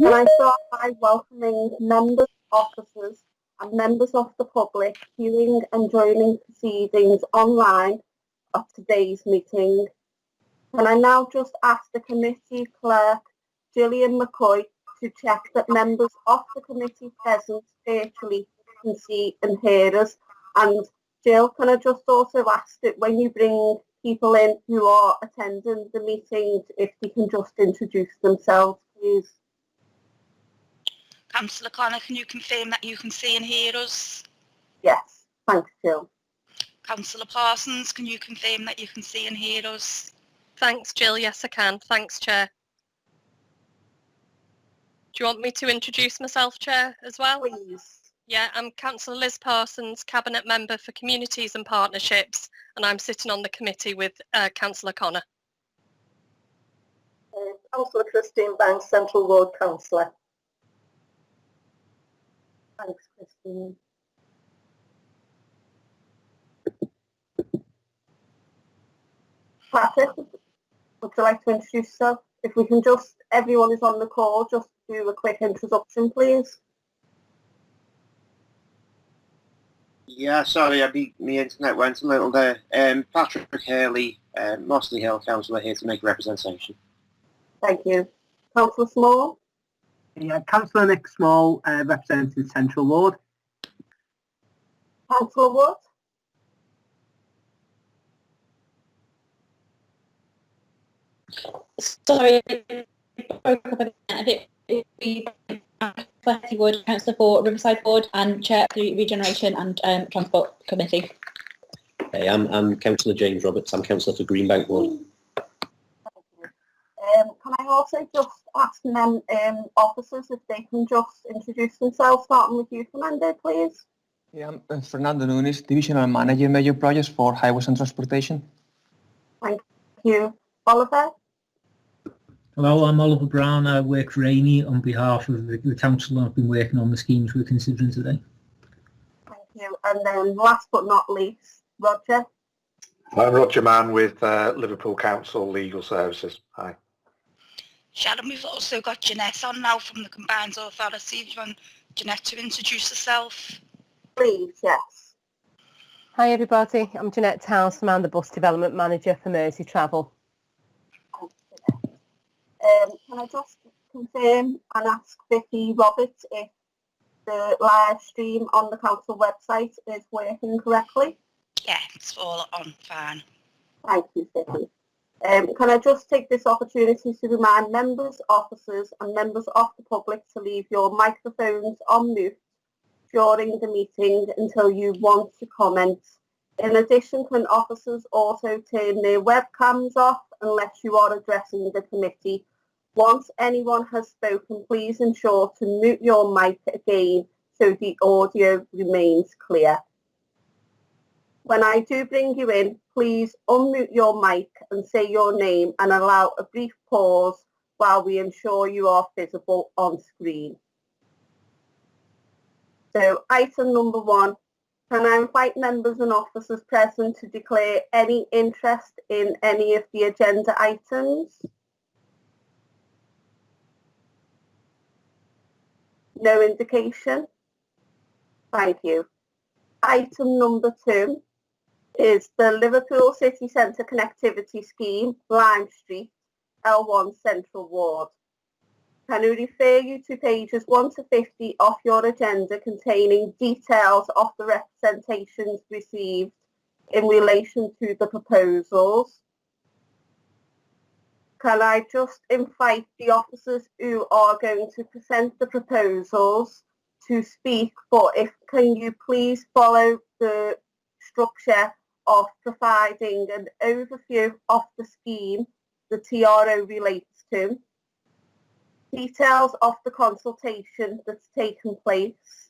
Can I start by welcoming members, officers and members of the public viewing and joining proceedings online of today's meeting. Can I now just ask the committee clerk, Gillian McCoy, to check that members of the committee present virtually can see and hear us. And Jill, can I just also ask that when you bring people in who are attending the meeting, if they can just introduce themselves, please. Councillor Connor, can you confirm that you can see and hear us? Yes, thanks, Jill. Councillor Parsons, can you confirm that you can see and hear us? Thanks, Jill. Yes, I can. Thanks, Chair. Do you want me to introduce myself, Chair, as well? Please. Yeah, I'm Councillor Liz Parsons, Cabinet Member for Communities and Partnerships, and I'm sitting on the committee with Councillor Connor. Councillor Christine Banks, Central Ward Councillor. Thanks, Christine. Patrick, would you like to introduce yourself? If we can just, everyone is on the call, just do a quick introduction, please. Yeah, sorry, my internet went a little there. Patrick Hurley, Mossley Hill Councillor, here to make a representation. Thank you. Councillor Small? Yeah, Councillor Nick Small, representing Central Ward. Councillor Wood? Sorry, broke up a bit. Wood, Councillor for Riverside Ward and Chair for the Regeneration and Transport Committee. Hey, I'm Councillor James Roberts. I'm Councillor for Greenbank Ward. Can I also just ask officers if they can just introduce themselves, starting with you, Fernando, please? Yeah, I'm Fernando Nunes, Divisional Manager, Major Projects for Highways and Transportation. Thank you. Oliver? Hello, I'm Oliver Brown. I work for Amy on behalf of the council. I've been working on the schemes we're considering today. Thank you. And then last but not least, Roger? I'm Roger Mann with Liverpool Council Legal Services. Hi. Sharon, we've also got Jeanette on now from the Combined Authority. Do you want Jeanette to introduce herself? Please, yes. Hi everybody, I'm Jeanette Townsend. I'm the Bus Development Manager for Mersey Travel. Can I just confirm and ask Vicky Roberts if the live stream on the council website is working correctly? Yeah, it's all on fine. Thank you, Vicky. Can I just take this opportunity to remind members, officers and members of the public to leave your microphones on mute during the meeting until you want to comment. In addition, can officers also turn their webcams off unless you are addressing the committee? Once anyone has spoken, please ensure to mute your mic again so the audio remains clear. When I do bring you in, please unmute your mic and say your name and allow a brief pause while we ensure you are visible on screen. So item number 1, can I invite members and officers present to declare any interest in any of the agenda items? No indication? Thank you. Item number 2 is the Liverpool City Centre Connectivity Scheme, Lime Street, L1 Central Ward. Can I refer you to pages 1 to 50 of your agenda containing details of the representations received in relation to the proposals? Can I just invite the officers who are going to present the proposals to speak, but can you please follow the structure of providing an overview of the scheme the TRO relates to, details of the consultation that's taken place,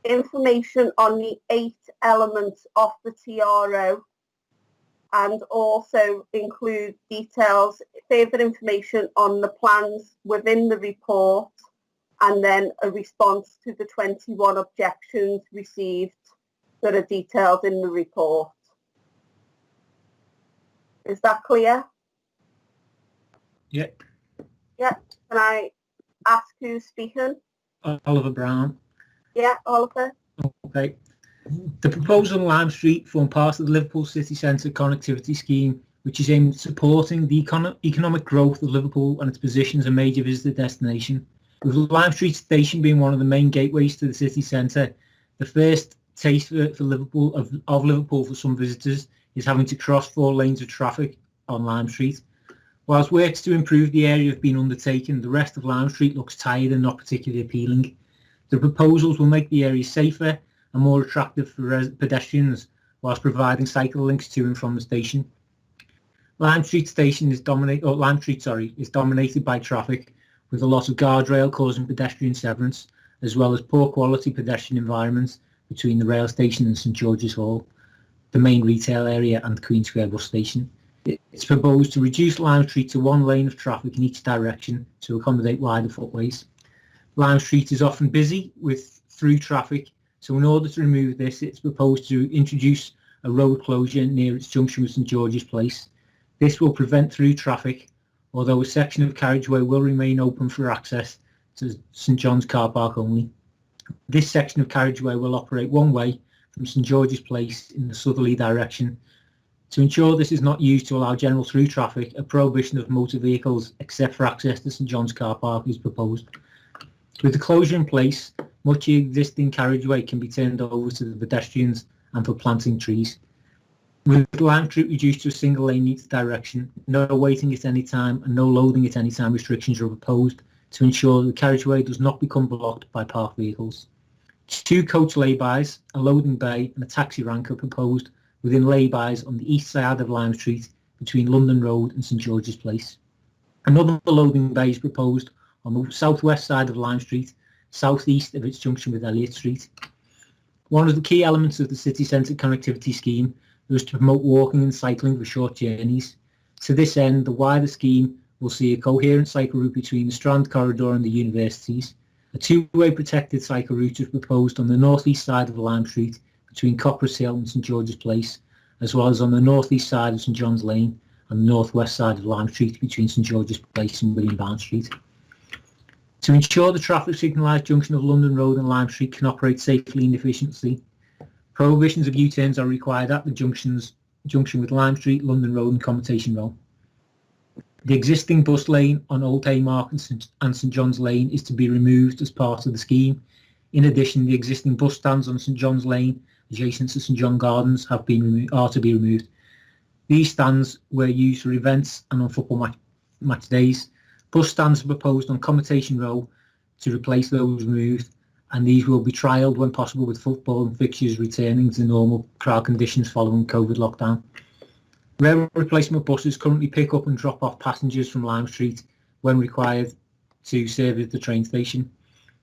information on the 8 elements of the TRO, and also include details, further information on the plans within the report, and then a response to the 21 objections received that are detailed in the report. Is that clear? Yep. Yep. Can I ask who's speaking. Oliver Brown. Yeah, Oliver. Okay. The proposal on Lime Street form part of the Liverpool City Centre connectivity scheme, which is aimed at supporting the economic growth of Liverpool and its position as a major visitor destination. With Lime Street Station being one of the main gateways to the city centre, the first taste for Liverpool of Liverpool for some visitors is having to cross 4 lanes of traffic on Lime Street. Whilst works to improve the area have been undertaken, the rest of Lime Street looks tired and not particularly appealing. The proposals will make the area safer and more attractive for pedestrians, whilst providing cycle links to and from the station. Lime Street Station is dominated by traffic, with a lot of guardrail causing pedestrian severance, as well as poor quality pedestrian environments between the rail station and St George's Hall, the main retail area and Queen Square bus station. It's proposed to reduce Lime Street to 1 lane of traffic in each direction to accommodate wider footways. Lime Street is often busy with through traffic, so in order to remove this, it's proposed to introduce a road closure near its junction with St George's Place. This will prevent through traffic, although a section of carriageway will remain open for access to St John's car park only. This section of carriageway will operate one way from St George's Place in the southerly direction. To ensure this is not used to allow general through traffic, a prohibition of motor vehicles except for access to St John's car park is proposed. With the closure in place, much of the existing carriageway can be turned over to the pedestrians and for planting trees. With Lime Street reduced to a single lane in each direction, no waiting at any time and no loading at any time restrictions are proposed to ensure the carriageway does not become blocked by parked vehicles. 2 coach laybys, a loading bay and a taxi rank are proposed within laybys on the east side of Lime Street between London Road and St George's Place. Another loading bay is proposed on the southwest side of Lime Street, southeast of its junction with Elliot Street. One of the key elements of the city centre connectivity scheme was to promote walking and cycling for short journeys. To this end, the wider scheme will see a coherent cycle route between the Strand corridor and the universities. A 2-way protected cycle route is proposed on the northeast side of Lime Street between Copperas Hill and St George's Place, as well as on the northeast side of St John's Lane and the northwest side of Lime Street between St George's Place and William Barnes Street. To ensure the traffic signalised junction of London Road and Lime Street can operate safely and efficiently, prohibitions of U-turns are required at the junction with Lime Street, London Road and Commutation Row. The existing bus lane on Old Haymarket and St John's Lane is to be removed as part of the scheme. In addition, the existing bus stands on St John's Lane, adjacent to St John Gardens, are to be removed. These stands were used for events and on football match days. Bus stands are proposed on Commutation Row to replace those removed, and these will be trialled when possible with football and fixtures returning to normal crowd conditions following COVID lockdown. Rail replacement buses currently pick up and drop off passengers from Lime Street when required to service the train station.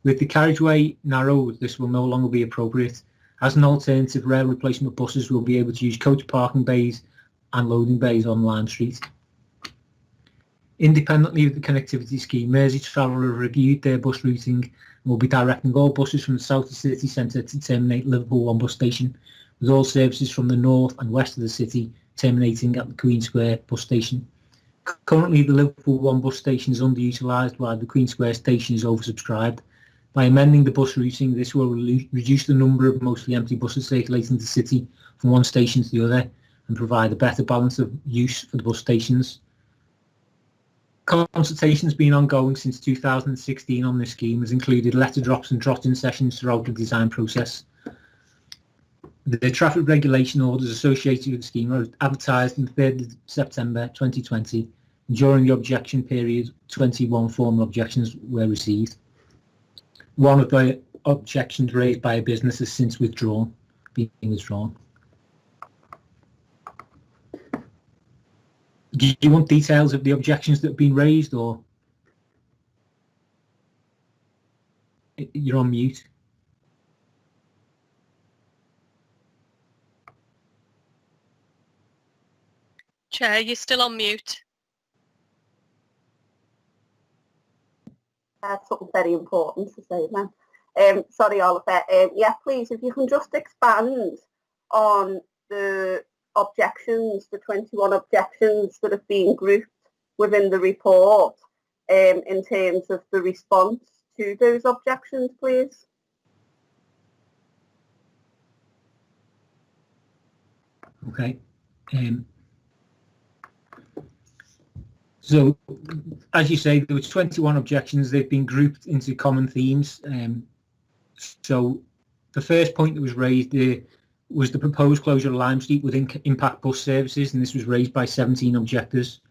With the carriageway narrowed, this will no longer be appropriate. As an alternative, rail replacement buses will be able to use coach parking bays and loading bays on Lime Street. Independently of the connectivity scheme, Mersey Travel have reviewed their bus routing and will be directing all buses from the south of the city centre to terminate Liverpool 1 bus station, with all services from the north and west of the city terminating at the Queen Square bus station. Currently, the Liverpool 1 bus station is underutilised while the Queen Square station is oversubscribed. By amending the bus routing, this will reduce the number of mostly empty buses circulating the city from one station to the other and provide a better balance of use for the bus stations. Consultation has been ongoing since 2016 on this scheme, has included letter drops and drop-in sessions throughout the design process. The traffic regulation orders associated with the scheme are advertised on 3rd September 2020, and during the objection period, 21 formal objections were received. One of the objections raised by a business has since been withdrawn. Do you want details of the objections that have been raised, or you're on mute? Chair, you're still on mute. That's something very important to say, man. Sorry, Oliver. Yeah, please, if you can just expand on the objections, the 21 objections that have been grouped within the report, in terms of the response to those objections, please? Okay. So, as you say, there was 21 objections. They've been grouped into common themes. So, the first point that was raised was the proposed closure of Lime Street would impact bus services, and this was raised by 17 objectors.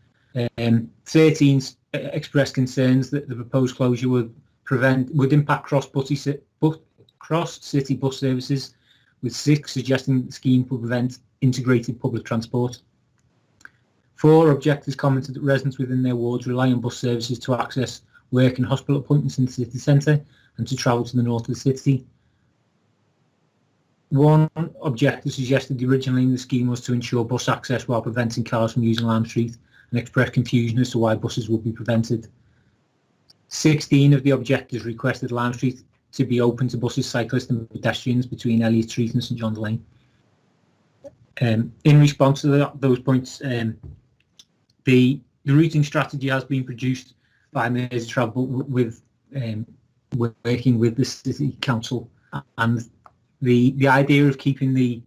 13 expressed concerns that the proposed closure would impact cross-city bus services, with 6 suggesting the scheme would prevent integrated public transport. 4 objectors commented that residents within their wards rely on bus services to access work and hospital appointments in the city centre and to travel to the north of the city. 1 objector suggested the original aim of the scheme was to ensure bus access while preventing cars from using Lime Street, and expressed confusion as to why buses would be prevented. 16 of the objectors requested Lime Street to be open to buses, cyclists and pedestrians between Elliot Street and St John's Lane. In response to those points, the routing strategy has been produced by Mersey Travel with working with the City Council, and the idea of keeping the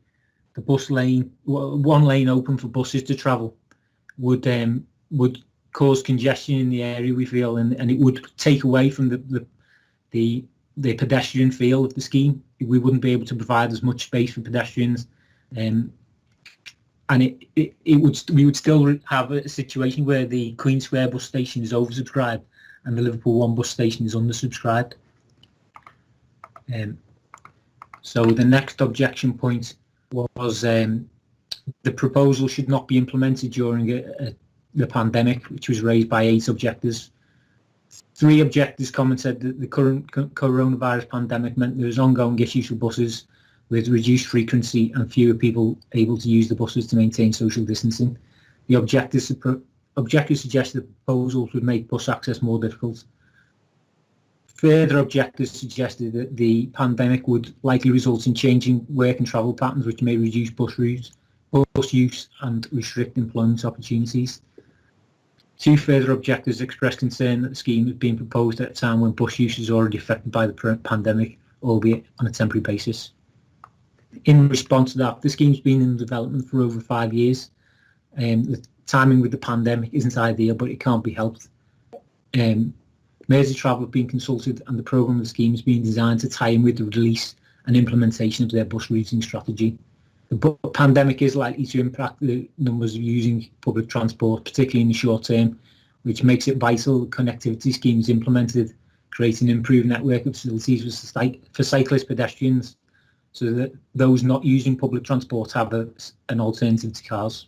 bus lane, one lane open for buses to travel would cause congestion in the area, we feel, and it would take away from the pedestrian feel of the scheme. We wouldn't be able to provide as much space for pedestrians, and we would still have a situation where the Queen Square bus station is oversubscribed and the Liverpool 1 bus station is undersubscribed. So the next objection point was the proposal should not be implemented during the pandemic, which was raised by 8 objectors. 3 objectors commented that the current coronavirus pandemic meant there was ongoing issues for buses with reduced frequency and fewer people able to use the buses to maintain social distancing. The objectors suggested the proposals would make bus access more difficult. Further objectors suggested that the pandemic would likely result in changing work and travel patterns, which may reduce bus routes, bus use and restrict employment opportunities. 2 further objectors expressed concern that the scheme was being proposed at a time when bus use is already affected by the pandemic, albeit on a temporary basis. In response to that, the scheme's been in development for over 5 years. The timing with the pandemic isn't ideal, but it can't be helped. Mersey Travel have been consulted, and the programme of the scheme is being designed to tie in with the release and implementation of their bus routing strategy. The pandemic is likely to impact the numbers of using public transport, particularly in the short term, which makes it vital the connectivity scheme is implemented, creating an improved network of facilities for cyclists, pedestrians, so that those not using public transport have an alternative to cars.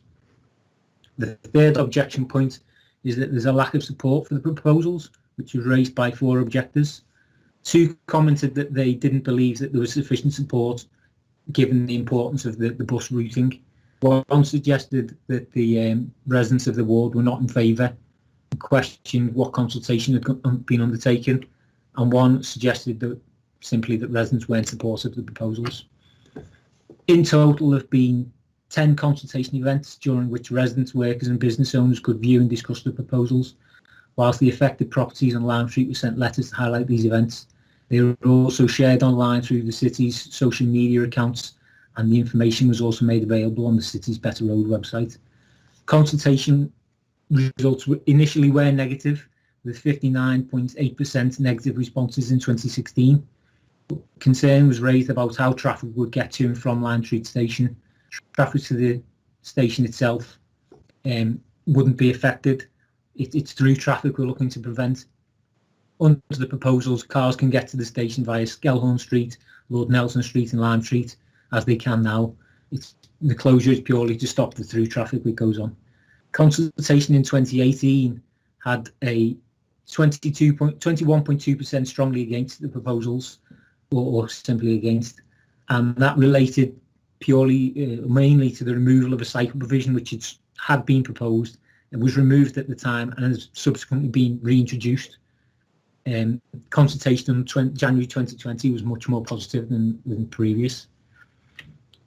The third objection point is that there's a lack of support for the proposals, which was raised by 4 objectors. 2 commented that they didn't believe that there was sufficient support given the importance of the bus routing. 1 suggested that the residents of the ward were not in favour and questioned what consultation had been undertaken, and 1 suggested that simply that residents weren't supportive of the proposals. In total, there have been 10 consultation events during which residents, workers and business owners could view and discuss the proposals. Whilst the affected properties on Lime Street were sent letters to highlight these events, they were also shared online through the city's social media accounts, and the information was also made available on the city's Better Road website. Consultation results initially were negative, with 59.8% negative responses in 2016. Concern was raised about how traffic would get to and from Lime Street Station. Traffic to the station itself wouldn't be affected. It's through traffic we're looking to prevent. Under the proposals, cars can get to the station via Skelhorn Street, Lord Nelson Street and Lime Street, as they can now. The closure is purely to stop the through traffic that goes on. Consultation in 2018 had a 21.2% strongly against the proposals, or simply against, and that related purely, mainly to the removal of a cycle provision which had been proposed. It was removed at the time and has subsequently been reintroduced. Consultation in January 2020 was much more positive than previous.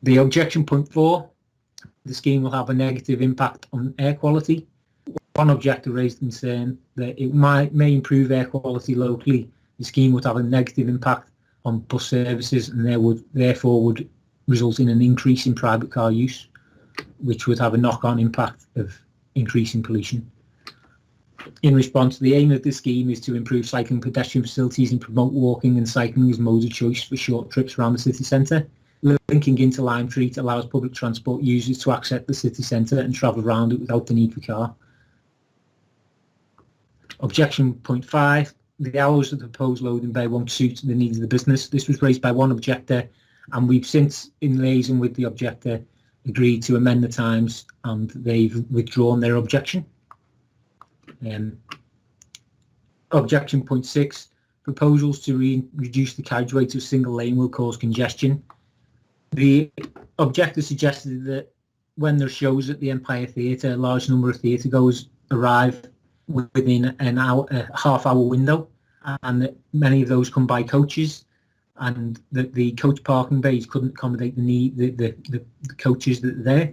The objection point 4, the scheme will have a negative impact on air quality. One objector raised concern that it may improve air quality locally. The scheme would have a negative impact on bus services and therefore would result in an increase in private car use, which would have a knock-on impact of increasing pollution. In response, the aim of the scheme is to improve cycling pedestrian facilities and promote walking and cycling as modes of choice for short trips around the city centre. Linking into Lime Street allows public transport users to access the city centre and travel around it without the need for car. Objection point 5, the hours of the proposed loading bay won't suit the needs of the business. This was raised by one objector, and we've since, in liaison with the objector, agreed to amend the times, and they've withdrawn their objection. Objection point 6, proposals to reduce the carriageway to a single lane will cause congestion. The objector suggested that when there are shows at the Empire Theatre, a large number of theatre goers arrive within an hour, a half-hour window, and that many of those come by coaches, and that the coach parking bays couldn't accommodate the coaches that are there.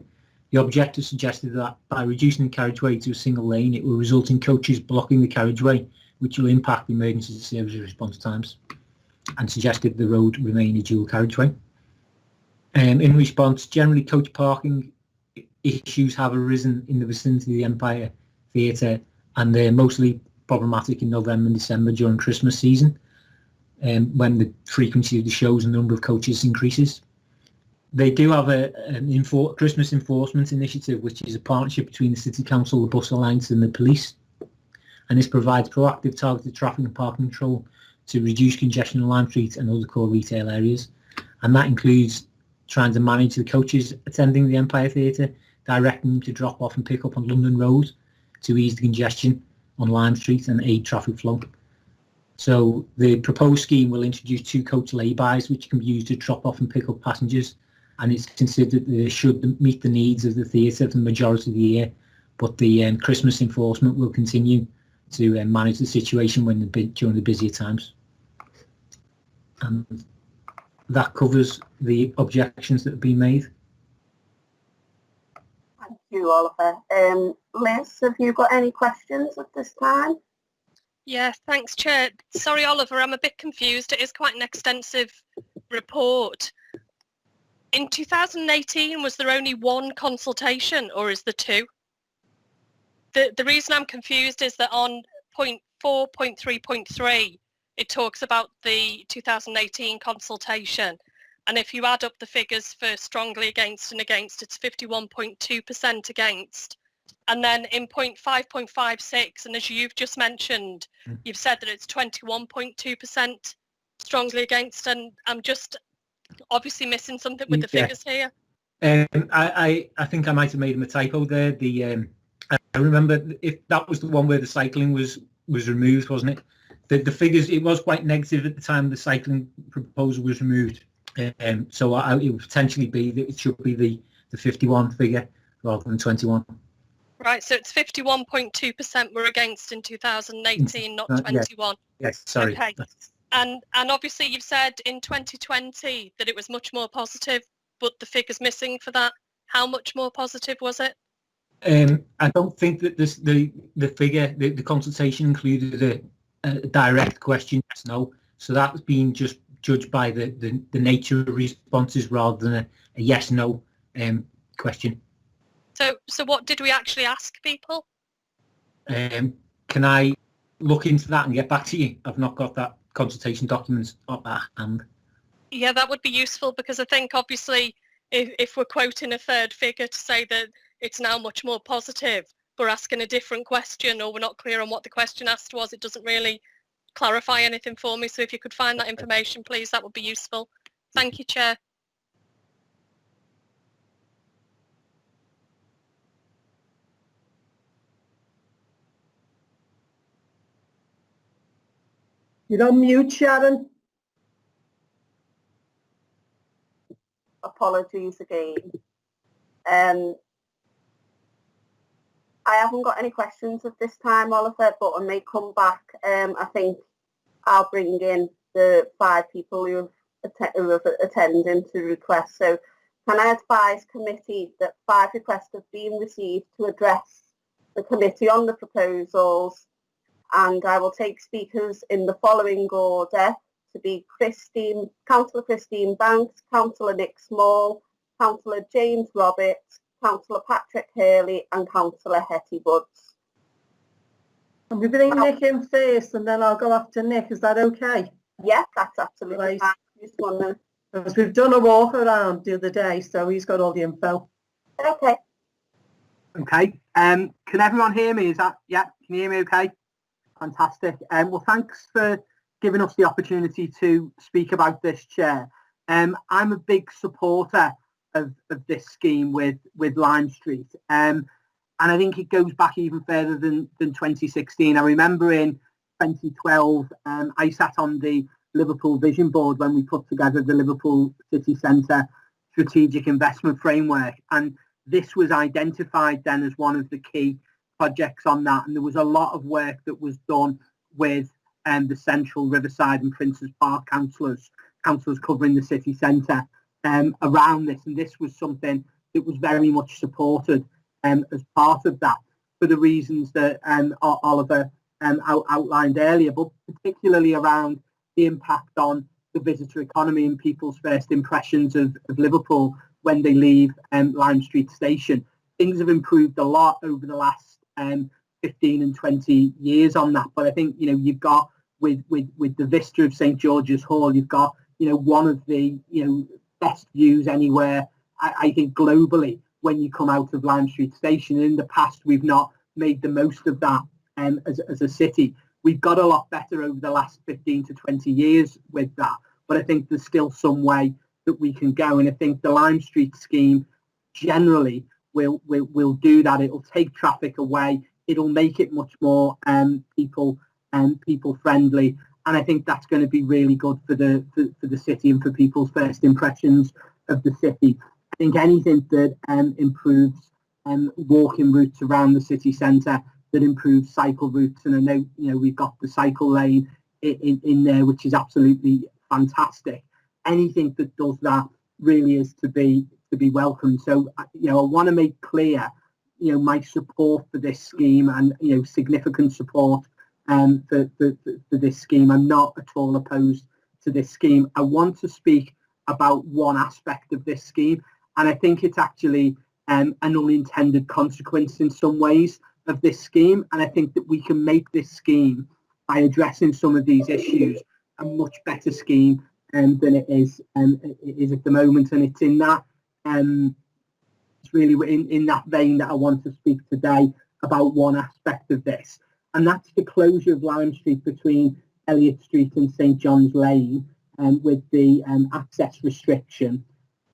The objector suggested that by reducing the carriageway to a single lane, it will result in coaches blocking the carriageway, which will impact emergency service response times, and suggested the road remain a dual carriageway. In response, generally coach parking issues have arisen in the vicinity of the Empire Theatre, and they're mostly problematic in November and December during Christmas season, when the frequency of the shows and the number of coaches increases. They do have an Christmas enforcement initiative, which is a partnership between the City Council, the Bus Alliance and the police. And this provides proactive targeted traffic and parking control to reduce congestion on Lime Street and other core retail areas. And that includes trying to manage the coaches attending the Empire Theatre, directing them to drop off and pick up on London Road to ease the congestion on Lime Street and aid traffic flow. So the proposed scheme will introduce 2 coach laybys, which can be used to drop off and pick up passengers. And it's considered that they should meet the needs of the theatre for the majority of the year, but the Christmas enforcement will continue to manage the situation during the busier times. And that covers the objections that have been made. Thank you, Oliver. Liz, have you got any questions at this time? Yeah, thanks, Chair. Sorry, Oliver, I'm a bit confused. It is quite an extensive report. In 2018, was there only one consultation, or is there 2? The reason I'm confused is that on point 4.3.3, it talks about the 2018 consultation. And if you add up the figures for strongly against and against, it's 51.2% against. And then in point 5.56, and as you've just mentioned, you've said that it's 21.2% strongly against, and I'm just obviously missing something with the figures here. I think I might have made a typo there. I remember if that was the one where the cycling was removed, wasn't it? The figures, it was quite negative at the time the cycling proposal was removed. So it would potentially be that it should be the 51 figure rather than 21. Right, so it's 51.2% were against in 2018, not 21. Yes, sorry. Okay. And obviously you've said in 2020 that it was much more positive, but the figure's missing for that. How much more positive was it? I don't think that the figure, the consultation included a direct question, yes, no. So that's been just judged by the nature of responses rather than a yes, no question. So what did we actually ask people? Can I look into that and get back to you? I've not got that consultation documents at hand. Yeah, that would be useful, because I think obviously if we're quoting a third figure to say that it's now much more positive, we're asking a different question, or we're not clear on what the question asked was, it doesn't really clarify anything for me. So if you could find that information, please, that would be useful. Thank you, Chair. You're on mute, Sharon. Apologies again. I haven't got any questions at this time, Oliver, but I may come back. I think I'll bring in the 5 people who have attended to request. So can I advise committee that 5 requests have been received to address the committee on the proposals, and I will take speakers in the following order to be Councillor Christine Banks, Councillor Nick Small, Councillor James Roberts, Councillor Patrick Hurley and Councillor Hetty Woods. And we bring Nick in first and then I'll go after Nick. Is that okay? Yes, that's absolutely Right. fine. Just one minute. Because we've done a walk around the other day, so he's got all the info. Okay. Okay. Can everyone hear me? Is that, yeah? Can you hear me okay? Fantastic. Well, thanks for giving us the opportunity to speak about this, Chair. I'm a big supporter of this scheme with Lime Street. And I think it goes back even further than 2016. I remember in 2012, I sat on the Liverpool Vision Board when we put together the Liverpool City Centre Strategic Investment Framework. And this was identified then as one of the key projects on that. And there was a lot of work that was done with the Central, Riverside and Princes Park councillors covering the city centre around this. And this was something that was very much supported as part of that for the reasons that Oliver outlined earlier, but particularly around the impact on the visitor economy and people's first impressions of Liverpool when they leave Lime Street Station. Things have improved a lot over the last 15 and 20 years on that. But I think, you know, you've got with the vista of St George's Hall, you've got, you know, one of the, you know, best views anywhere, I think, globally when you come out of Lime Street Station. And in the past, we've not made the most of that as a city. We've got a lot better over the last 15 to 20 years with that. But I think there's still some way that we can go. And I think the Lime Street scheme generally will do that. It'll take traffic away. It'll make it much more people friendly. And I think that's going to be really good for the city and for people's first impressions of the city. I think anything that improves walking routes around the city centre, that improves cycle routes, and I know, you know, we've got the cycle lane in there, which is absolutely fantastic. Anything that does that really is to be welcomed. So, you know, I want to make clear, you know, my support for this scheme and, you know, significant support for this scheme. I'm not at all opposed to this scheme. I want to speak about one aspect of this scheme, and I think it's actually an unintended consequence in some ways of this scheme. And I think that we can make this scheme, by addressing some of these issues, a much better scheme than it is at the moment. And it's in that it's really in that vein that I want to speak today about one aspect of this, and that's the closure of Lime Street between Elliot Street and St John's Lane, with the access restriction,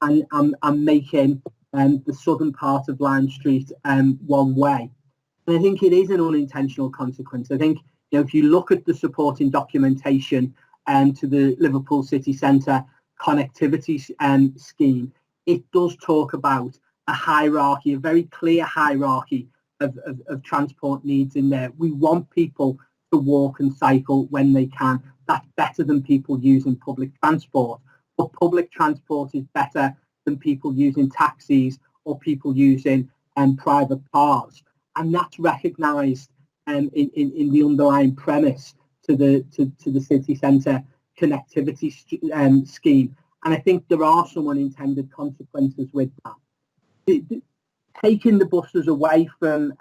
and I'm making the southern part of Lime Street one way. And I think it is an unintentional consequence. I think, you know, if you look at the supporting documentation to the Liverpool City Centre connectivity scheme, it does talk about a hierarchy, a very clear hierarchy of transport needs in there. We want people to walk and cycle when they can. That's better than people using public transport. But public transport is better than people using taxis or people using private cars. And that's recognised in the underlying premise to the city centre connectivity scheme. And I think there are some unintended consequences with that. Taking the buses away from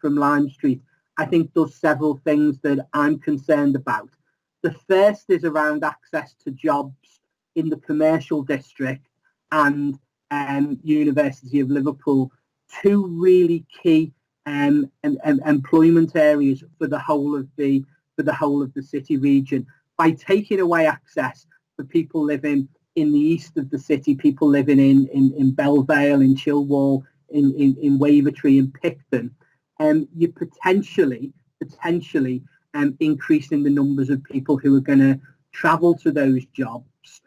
Lime Street, I think, does several things that I'm concerned about. The first is around access to jobs in the commercial district and University of Liverpool, two really key employment areas for the whole of the city region. By taking away access for people living in the east of the city, people living in Belvale, in Chilwell, in Wavertree, in Picton, you're potentially increasing the numbers of people who are going to travel to those jobs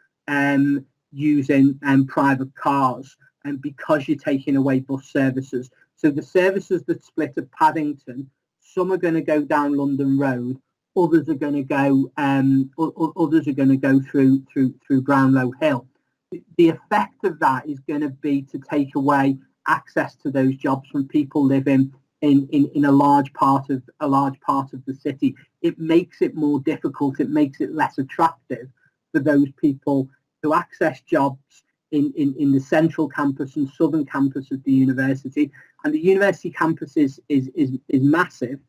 using private cars, and because you're taking away bus services. So the services that split at Paddington, some are going to go down London Road, others are going to go through Brownlow Hill. The effect of that is going to be to take away access to those jobs from people living in a large part of the city. It makes it more difficult. It makes it less attractive for those people who access jobs in the central campus and southern campus of the university. And the university campus is massive.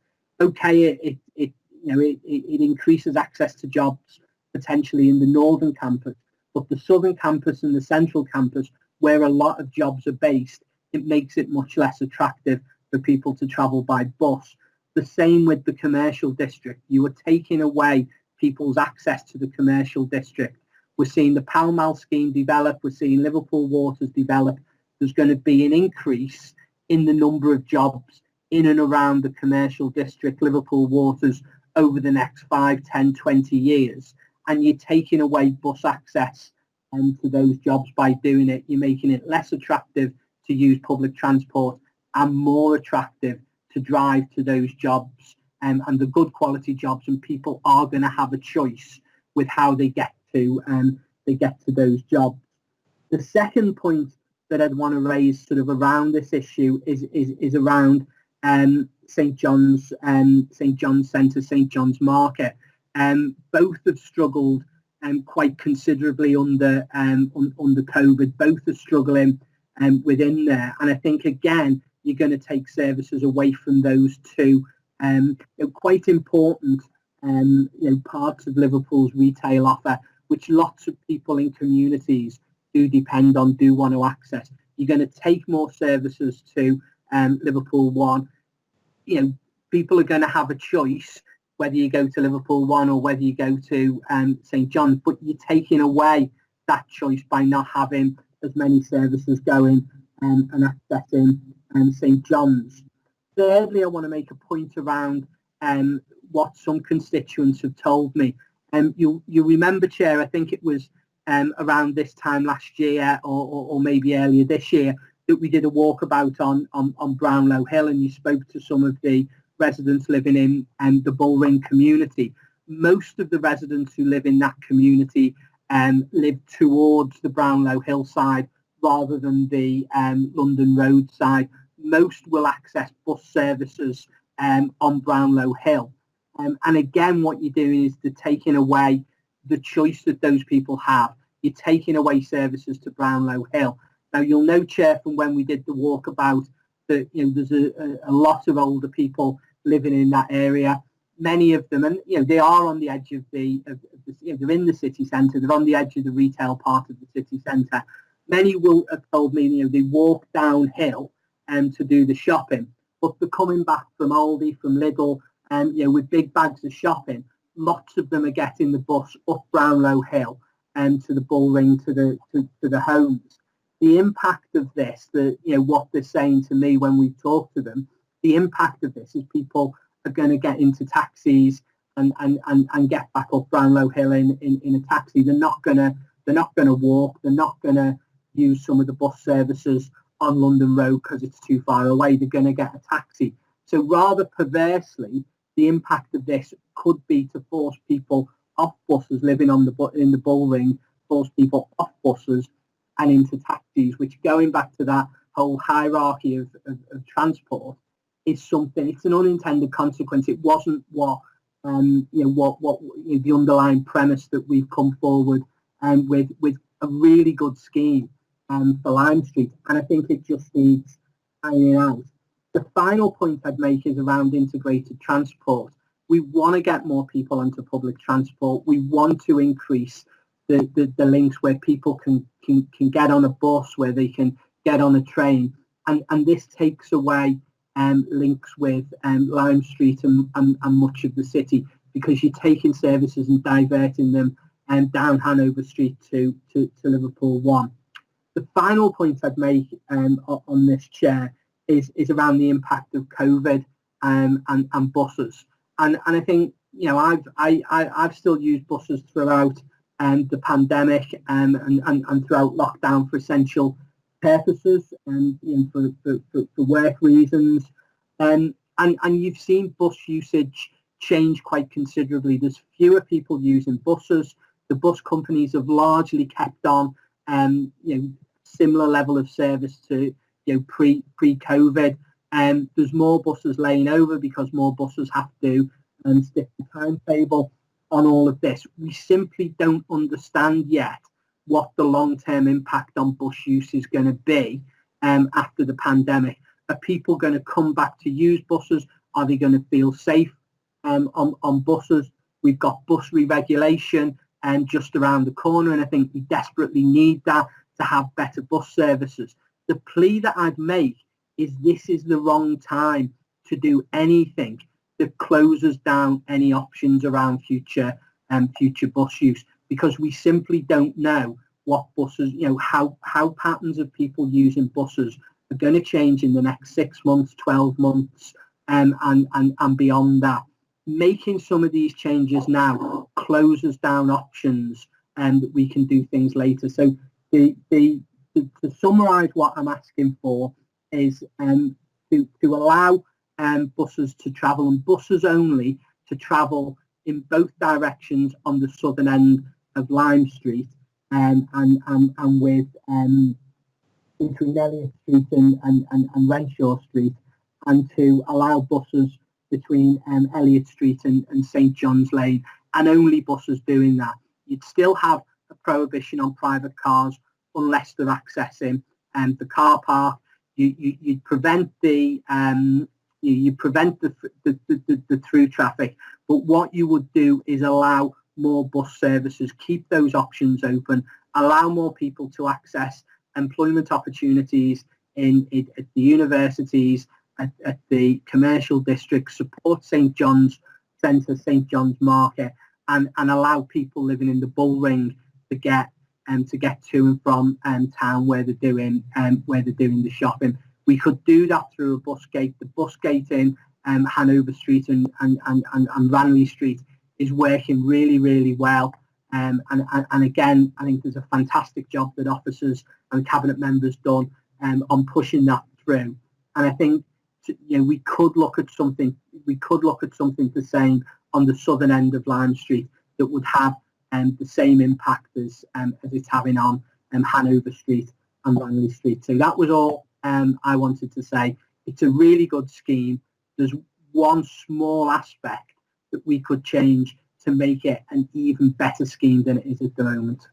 Okay, it increases access to jobs potentially in the northern campus, but the southern campus and the central campus, where a lot of jobs are based, it makes it much less attractive for people to travel by bus. The same with the commercial district. You are taking away people's access to the commercial district. We're seeing the Pall Mall scheme develop. We're seeing Liverpool Waters develop. There's going to be an increase in the number of jobs in and around the commercial district, Liverpool Waters, over the next 5, 10, 20 years. And you're taking away bus access to those jobs by doing it. You're making it less attractive to use public transport and more attractive to drive to those jobs and the good quality jobs, and people are going to have a choice with how they get to those jobs. The second point that I'd want to raise sort of around this issue is around St John's Centre, St John's Market. Both have struggled quite considerably under COVID. Both are struggling within there, and I think again you're going to take services away from those two quite important parts of Liverpool's retail offer, which lots of people in communities do depend on, do want to access. You're going to take more services to Liverpool One. People are going to have a choice whether you go to Liverpool One or whether you go to St John's, but you're taking away that choice by not having as many services going and accessing St John's. Thirdly, I want to make a point around what some constituents have told me. You remember, Chair, I think it was around this time last year or maybe earlier this year that we did a walkabout on Brownlow Hill, and you spoke to some of the residents living in the Bullring community. Most of the residents who live in that community live towards the Brownlow Hill side rather than the London Road side. Most will access bus services on Brownlow Hill. And again, what you're doing is taking away the choice that those people have. You're taking away services to Brownlow Hill. Now, you'll know, Chair, from when we did the walkabout that there's a lot of older people living in that area. Many of them, and they are on the edge of they're in the city centre. They're on the edge of the retail part of the city centre. Many will have told me, they walk downhill to do the shopping, but they're coming back from Aldi, from Lidl, with big bags of shopping. Lots of them are getting the bus up Brownlow Hill to the Bullring, to the homes. The impact of this, what they're saying to me when we talk to them, the impact of this is people are going to get into taxis and get back up Brownlow Hill in a taxi. They're not going to walk. They're not going to use some of the bus services on London Road because it's too far away. They're going to get a taxi. So rather perversely, the impact of this could be to force people off buses living in the Bullring, force people off buses and into taxis, which, going back to that whole hierarchy of transport, is something. It's an unintended consequence. It wasn't what the underlying premise that we've come forward with a really good scheme for Lime Street, and I think it just needs ironing out. The final point I'd make is around integrated transport. We want to get more people onto public transport. We want to increase the links where people can get on a bus, where they can get on a train, and this takes away links with Lime Street and much of the city, because you're taking services and diverting them down Hanover Street to Liverpool One. The final point I'd make on this, Chair, is around the impact of COVID and buses. And I think I've still used buses throughout the pandemic and throughout lockdown for essential purposes and for work reasons. And you've seen bus usage change quite considerably. There's fewer people using buses. The bus companies have largely kept on similar level of service to pre-COVID. There's more buses laying over because more buses have to stick the timetable on all of this. We simply don't understand yet what the long-term impact on bus use is going to be after the pandemic. Are people going to come back to use buses? Are they going to feel safe on buses? We've got bus re-regulation just around the corner, and I think we desperately need that to have better bus services. The plea that I'd make is this is the wrong time to do anything that closes down any options around future bus use, because we simply don't know what buses, how patterns of people using buses are going to change in the next 6 months, 12 months, and beyond that. Making some of these changes now closes down options and that we can do things later. So to summarise what I'm asking for is to allow buses to travel, and buses only, to travel in both directions on the southern end of Lime Street and with between Elliot Street and Renshaw Street, and to allow buses between Elliot Street and St John's Lane, and only buses doing that. You'd still have a prohibition on private cars unless they're accessing the car park. You'd prevent the through traffic, but what you would do is allow more bus services, keep those options open, allow more people to access employment opportunities at the universities, at the commercial district, support St John's Centre, St John's Market, and allow people living in the Bull Ring to get to and from town where they're doing the shopping. We could do that through a bus gate. The bus gate in Hanover Street and Ranelagh Street is working really, really well. And again, I think there's a fantastic job that officers and cabinet members done on pushing that through. And I think we could look at something. The same on the southern end of Lime Street that would have the same impact as it's having on Hanover Street and Ranelagh Street. So that was all I wanted to say. It's a really good scheme. There's one small aspect that we could change to make it an even better scheme than it is at the moment.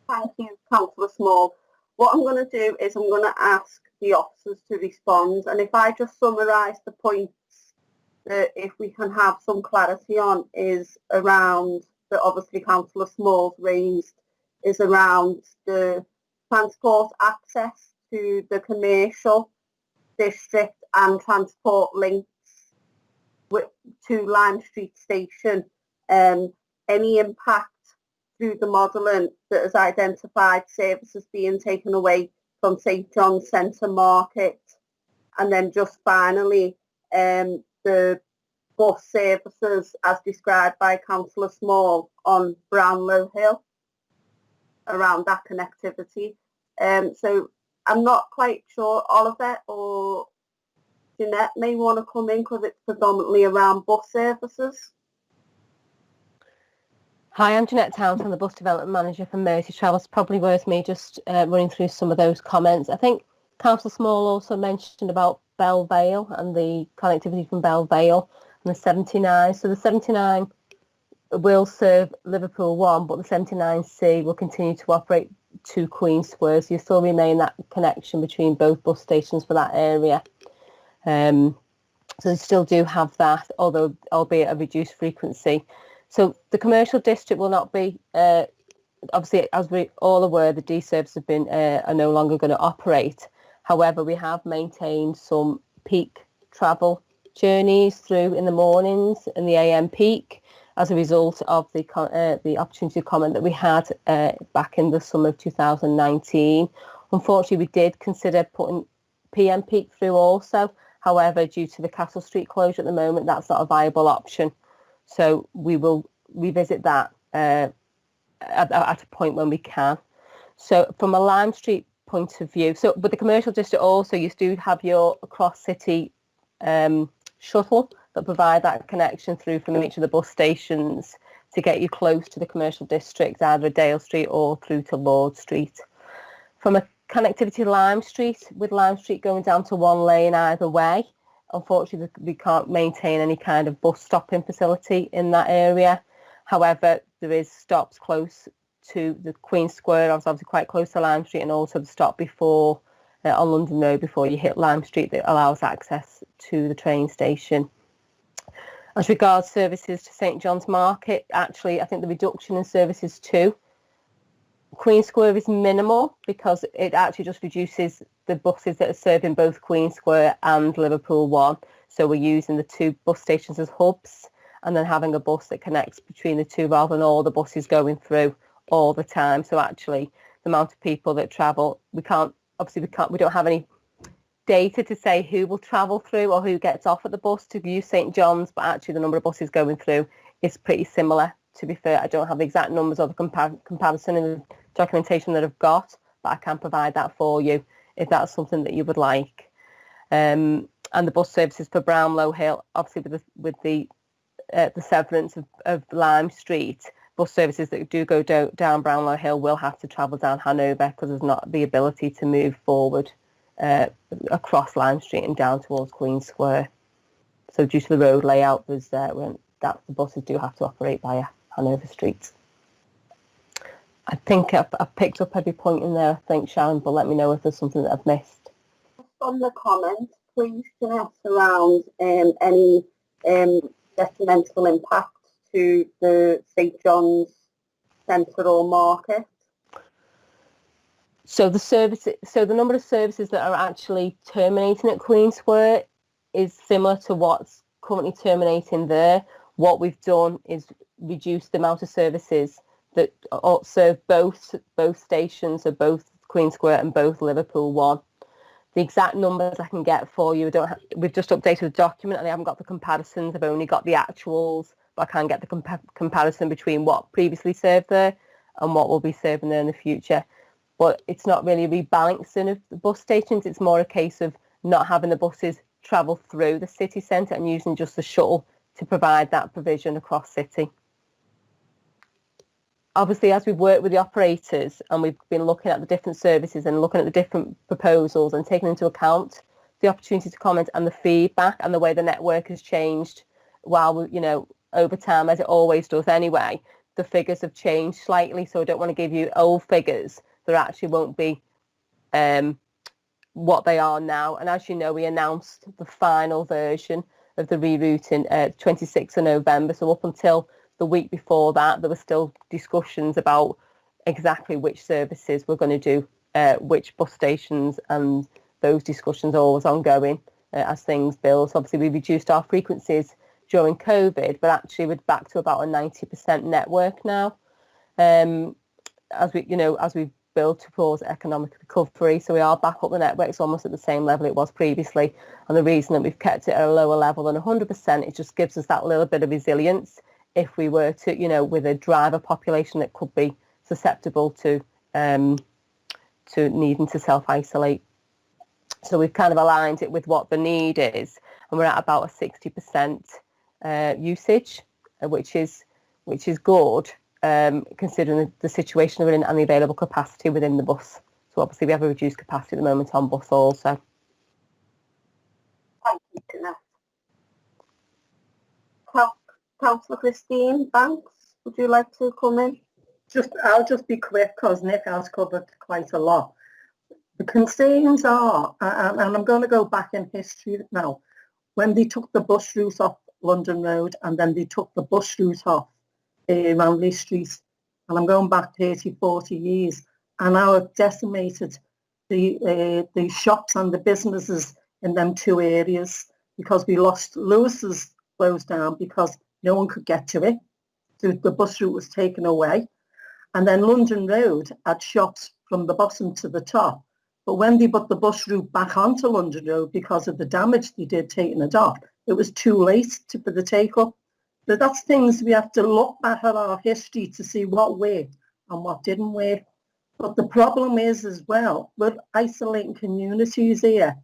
Thank you, Councillor Small. What I'm going to do is I'm going to ask the officers to respond, and if I just summarise the points that if we can have some clarity on is around that obviously Councillor Small's raised, is around the transport access to the commercial district and transport links to Lime Street Station. Any impact through the modelling that has identified services being taken away from St John's Centre Market, and then just finally the bus services as described by Councillor Small on Brownlow Hill around that connectivity. So I'm not quite sure, Oliver or Jeanette may want to come in because it's predominantly around bus services. Hi, I'm Jeanette Townsend, the Bus Development Manager for Mersey Travel. It's probably worth me just running through some of those comments. I think Councillor Small also mentioned about Belle Vale and the connectivity from Belle Vale and the 79. So the 79 will serve Liverpool 1, but the 79C will continue to operate to Queen Square. So you still remain that connection between both bus stations for that area. So they still do have that, although albeit a reduced frequency. So the commercial district will not be, obviously, as we're all aware, the D services have been are no longer going to operate. However, we have maintained some peak travel journeys through in the mornings in the AM peak as a result of the opportunity comment that we had back in the summer of 2019. Unfortunately, we did consider putting PM peak through also. However, due to the Castle Street closure at the moment, that's not a viable option. So we will revisit that at a point when we can. So from a Lime Street point of view, but the commercial district also, you do have your cross-city shuttle that provide that connection through from each of the bus stations to get you close to the commercial district, either Dale Street or through to Lord Street. From a connectivity to Lime Street, with Lime Street going down to one lane either way. Unfortunately, we can't maintain any kind of bus stopping facility in that area. However, there is stops close to the Queen Square, obviously quite close to Lime Street, and also the stop before on London Road before you hit Lime Street that allows access to the train station. As regards services to St John's Market, actually, I think the reduction in services to Queen Square is minimal because it actually just reduces the buses that are serving both Queen Square and Liverpool 1. So we're using the two bus stations as hubs and then having a bus that connects between the two rather than all the buses going through all the time. So actually the amount of people that travel, we don't have any data to say who will travel through or who gets off at the bus to use St John's, but actually the number of buses going through is pretty similar. To be fair, I don't have the exact numbers or the comparison in the documentation that I've got, but I can provide that for you if that's something that you would like. And the bus services for Brownlow Hill, obviously with the severance of Lime Street, bus services that do go down Brownlow Hill will have to travel down Hanover because there's not the ability to move forward across Lime Street and down towards Queen Square. So due to the road layout, the buses do have to operate via Hanover Street. I think I've picked up every point in there, I think, Sharon, but let me know if there's something that I've missed. On the comments, please connect around any detrimental impact to the St John's Centre or Market. So the number of services that are actually terminating at Queen Square is similar to what's currently terminating there. What we've done is reduce the amount of services that serve both stations, so both Queen Square and both Liverpool 1. The exact numbers I can get for you, we've just updated the document and I haven't got the comparisons, I've only got the actuals, but I can get the comparison between what previously served there and what will be serving there in the future. But it's not really rebalancing of the bus stations, it's more a case of not having the buses travel through the city centre and using just the shuttle to provide that provision across city. Obviously, as we've worked with the operators and we've been looking at the different services and looking at the different proposals and taking into account the opportunity to comment and the feedback and the way the network has changed over time, as it always does anyway, the figures have changed slightly. So I don't want to give you old figures that actually won't be what they are now. And as you know, we announced the final version of the rerouting 26th of November. So up until the week before that, there were still discussions about exactly which services we're going to do, which bus stations, and those discussions are always ongoing as things build. So obviously we reduced our frequencies during COVID, but actually we're back to about a 90% network now. As we build towards economic recovery, so we are back up the networks almost at the same level it was previously. And the reason that we've kept it at a lower level than 100%, it just gives us that little bit of resilience if we were to, with a driver population that could be susceptible to needing to self-isolate. So we've kind of aligned it with what the need is, and we're at about a 60% usage, which is good, considering the situation we're in and the available capacity within the bus. So obviously we have a reduced capacity at the moment on bus also. Thank you, Jeanette. Councillor Christine Banks, would you like to come in? I'll just be quick because Nick has covered quite a lot. The concerns are, and I'm going to go back in history now, when they took the bus route off London Road and then they took the bus route off Manley Street, and I'm going back 30, 40 years, and now it decimated the shops and the businesses in them two areas because we lost Lewis's closed down because no one could get to it. So the bus route was taken away. And then London Road had shops from the bottom to the top. But when they put the bus route back onto London Road because of the damage they did taking it off, it was too late for the take-up. So that's things we have to look back at our history to see what worked and what didn't work. But the problem is as well, we're isolating communities here.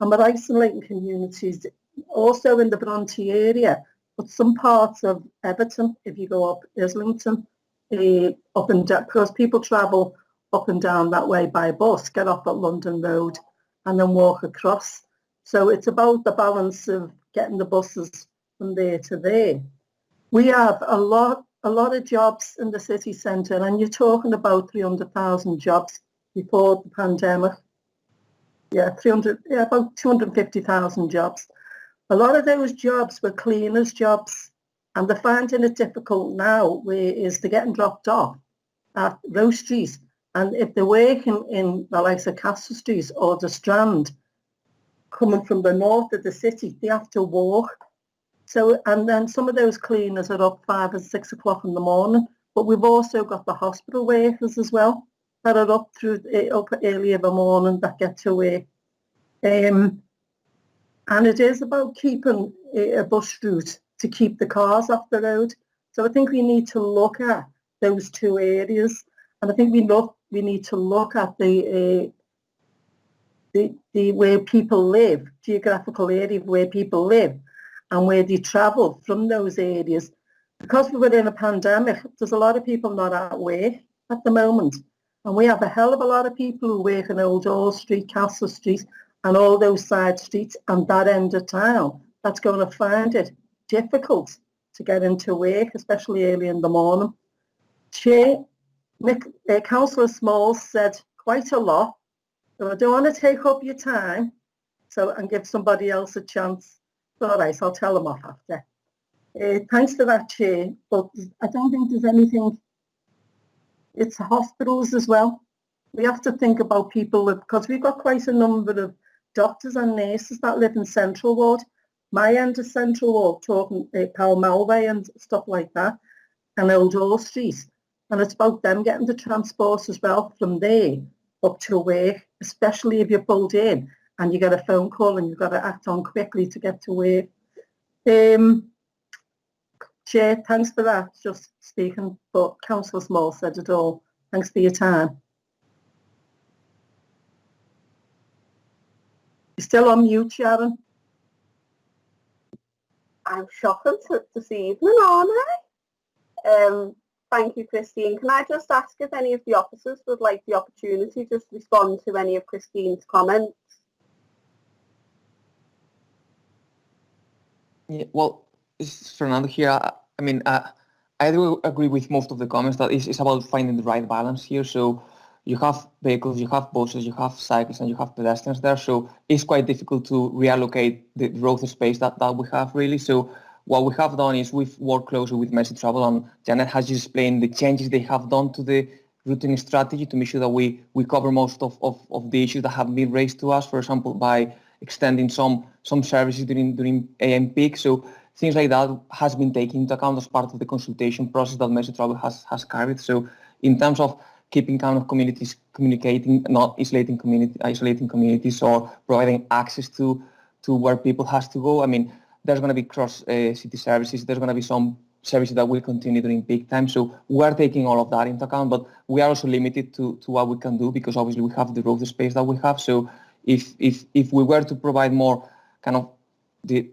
And we're isolating communities also in the Bronte area, but some parts of Everton, if you go up Islington, up and down, because people travel up and down that way by bus, get off at London Road and then walk across. So it's about the balance of getting the buses from there to there. We have a lot of jobs in the city centre, and you're talking about 300,000 jobs before the pandemic. Yeah, about 250,000 jobs. A lot of those jobs were cleaners' jobs, and they're finding it difficult now, whereas they're getting dropped off at roasteries. And if they're working in the likes of Castle Street or the Strand, coming from the north of the city, they have to walk. So, and then some of those cleaners are up 5 and 6 o'clock in the morning, but we've also got the hospital workers as well that are up early in the morning that get to work. And it is about keeping a bus route to keep the cars off the road. So I think we need to look at those two areas, and I think we need to look at the where people live, geographical area where people live, and where they travel from those areas. Because we were in a pandemic, there's a lot of people not at work at the moment. And we have a hell of a lot of people who work in Old Hall Street, Castle Street, and all those side streets and that end of town that's going to find it difficult to get into work, especially early in the morning. Councillor Smalls said quite a lot, so I don't want to take up your time and give somebody else a chance. All right, I'll tell them off after. Thanks for that, Chair, but I don't think there's anything. It's hospitals as well. We have to think about people, because we've got quite a number of doctors and nurses that live in Central Ward. My end of Central Ward, talking Pall Mall Way and stuff like that, and Old Hall Street. And it's about them getting the transport as well from there up to work, especially if you're pulled in and you get a phone call and you've got to act on quickly to get to work. Chair, thanks for that, just speaking, but Councillor Small said it all. Thanks for your time. You're still on mute, Sharon. I'm shocking this evening, aren't I? Thank you, Christine. Can I just ask if any of the officers would like the opportunity to just respond to any of Christine's comments? Yeah, well, it's Fernando here. I mean, I do agree with most of the comments that it's about finding the right balance here. So you have vehicles, you have buses, you have cyclists, and you have pedestrians there. So it's quite difficult to reallocate the road space that we have, really. So what we have done is we've worked closely with Mercy Travel, and Janet has just explained the changes they have done to the routing strategy to make sure that we cover most of the issues that have been raised to us, for example, by extending some services during AM peak. So things like that has been taken into account as part of the consultation process that Mercy Travel has carried. So in terms of keeping kind of communities communicating, not isolating communities or providing access to where people has to go, I mean, there's going to be cross city services. There's going to be some services that will continue during peak time. So we're taking all of that into account, but we are also limited to what we can do, because obviously we have the road space that we have. So if we were to provide more kind of the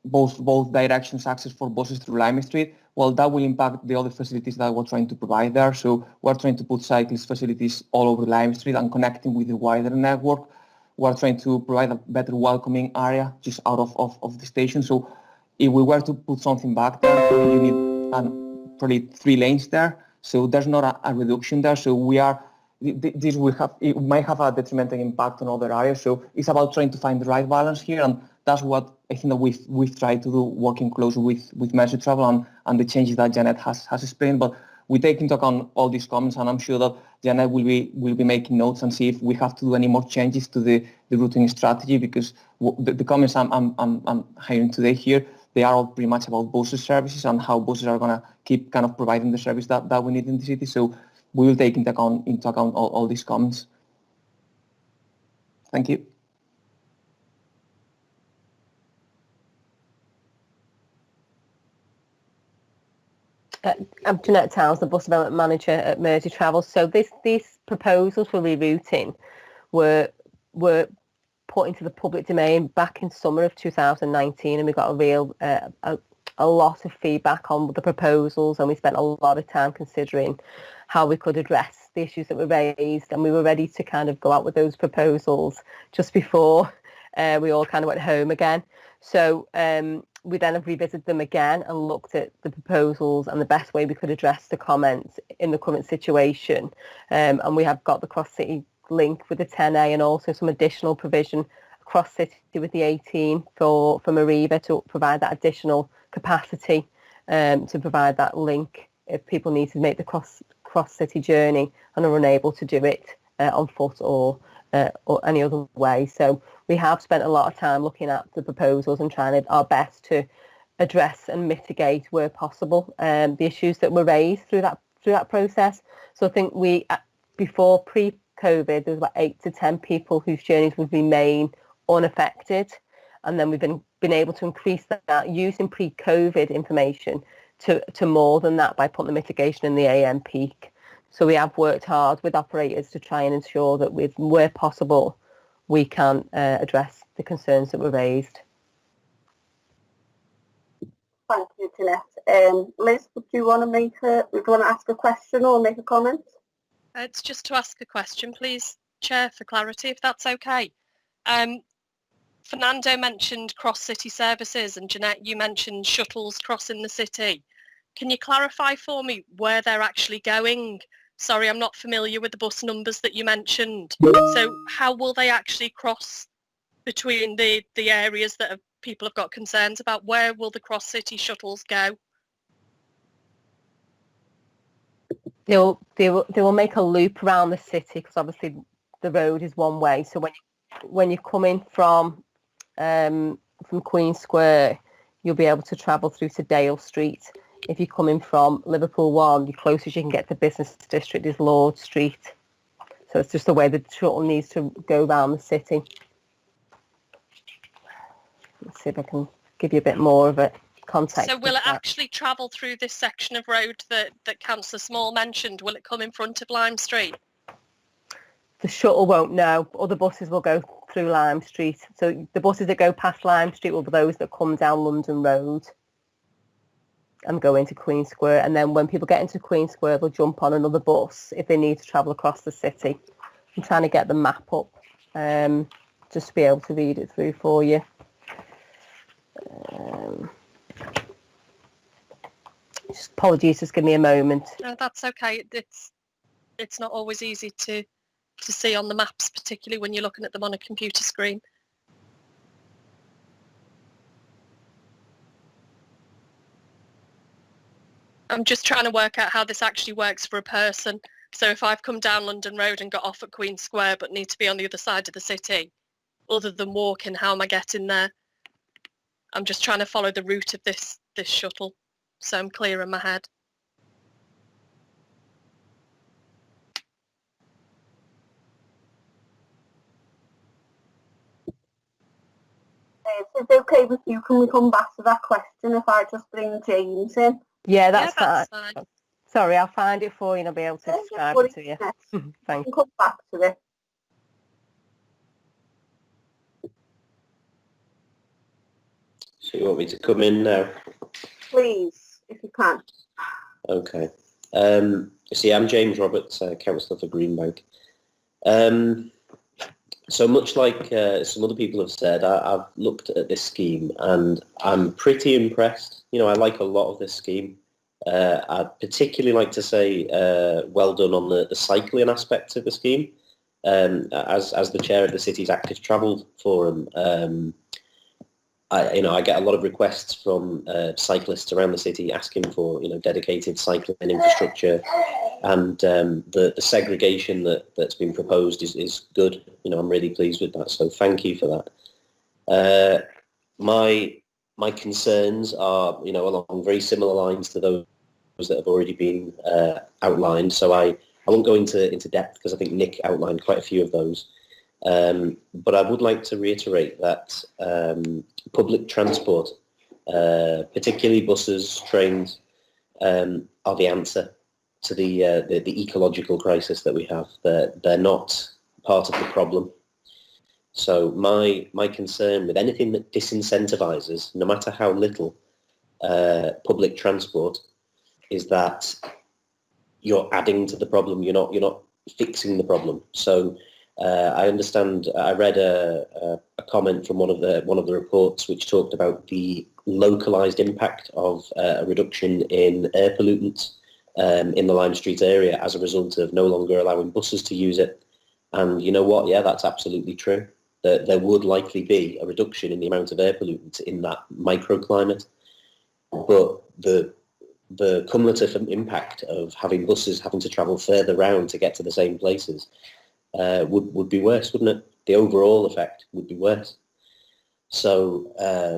both directions access for buses through Lime Street, well, that will impact the other facilities that we're trying to provide there. So we're trying to put cyclist facilities all over Lime Street and connecting with the wider network. We're trying to provide a better welcoming area just out of the station. So if we were to put something back there, you need probably 3 lanes there. So there's not a reduction there. So it might have a detrimental impact on other areas. So it's about trying to find the right balance here, and that's what I think that we've tried to do, working closely with Mercy Travel and the changes that Janet has explained. But we take into account all these comments, and I'm sure that Janet will be making notes and see if we have to do any more changes to the routing strategy, because the comments I'm hearing today here, they are all pretty much about buses services and how buses are going to keep kind of providing the service that we need in the city. So we will take into account all these comments. Thank you. I'm Jeanette Towns, the bus development manager at Mersey Travel. So these proposals for rerouting were put into the public domain back in summer of 2019, and we got a real a lot of feedback on the proposals, and we spent a lot of time considering how we could address the issues that were raised, and we were ready to kind of go out with those proposals just before we all kind of went home again. So we then have revisited them again and looked at the proposals and the best way we could address the comments in the current situation. And we have got the cross-city link with the 10A and also some additional provision across city with the 18 for Mariva to provide that additional capacity to provide that link if people need to make the cross-city journey and are unable to do it on foot or any other way. So we have spent a lot of time looking at the proposals and trying our best to address and mitigate where possible the issues that were raised through that process. So I think before pre-COVID, there was about 8 to 10 people whose journeys would remain unaffected, and then we've been able to increase that using pre-COVID information to more than that by putting the mitigation in the AM peak. So we have worked hard with operators to try and ensure that where possible we can address the concerns that were raised. Thank you, Jeanette. Liz, would you want to ask a question or make a comment? It's just to ask a question, please, Chair, for clarity, if that's okay. Fernando mentioned cross-city services, and Jeanette, you mentioned shuttles crossing the city. Can you clarify for me where they're actually going? Sorry, I'm not familiar with the bus numbers that you mentioned. So how will they actually cross between the areas that people have got concerns about? Where will the cross-city shuttles go? They will make a loop around the city because obviously the road is one way. So when you're coming from Queen Square, you'll be able to travel through to Dale Street. If you're coming from Liverpool 1, the closest you can get to Business District is Lord Street. So it's just the way the shuttle needs to go around the city. Let's see if I can give you a bit more of a context. So will it actually travel through this section of road that Councillor Small mentioned? Will it come in front of Lime Street? The shuttle won't, no. Other buses will go through Lime Street. So the buses that go past Lime Street will be those that come down London Road and go into Queen Square. And then when people get into Queen Square, they'll jump on another bus if they need to travel across the city. I'm trying to get the map up just to be able to read it through for you. Just apologies, just give me a moment. No, that's okay. It's not always easy to see on the maps, particularly when you're looking at them on a computer screen. I'm just trying to work out how this actually works for a person. So if I've come down London Road and got off at Queen Square but need to be on the other side of the city, other than walking, how am I getting there? I'm just trying to follow the route of this shuttle, so I'm clear in my head. If it's okay with you, can we come back to that question if I just bring James in? Yeah, that's fine. Sorry, I'll find it for you and I'll be able to describe it to you. Thank you. Come back to it. So you want me to come in now? Please, if you can. Okay. See, I'm James Roberts, Councillor for Greenbank. So much like some other people have said, I've looked at this scheme and I'm pretty impressed. You know, I like a lot of this scheme. I'd particularly like to say well done on the cycling aspect of the scheme. As the chair of the city's active travel forum, I get a lot of requests from cyclists around the city asking for dedicated cycling infrastructure, and the segregation that's been proposed is good. I'm really pleased with that. So thank you for that. My concerns are along very similar lines to those that have already been outlined. So I won't go into depth because I think Nick outlined quite a few of those. But I would like to reiterate that public transport, particularly buses, trains, are the answer to the ecological crisis that we have. They're not part of the problem. So my concern with anything that disincentivises, no matter how little, public transport is that you're adding to the problem. You're not fixing the problem. So I understand. I read a comment from one of the reports which talked about the localized impact of a reduction in air pollutants in the Lime Street area as a result of no longer allowing buses to use it. And you know what? Yeah, that's absolutely true. There would likely be a reduction in the amount of air pollutants in that microclimate. But the cumulative impact of having buses having to travel further round to get to the same places would be worse, wouldn't it? The overall effect would be worse. So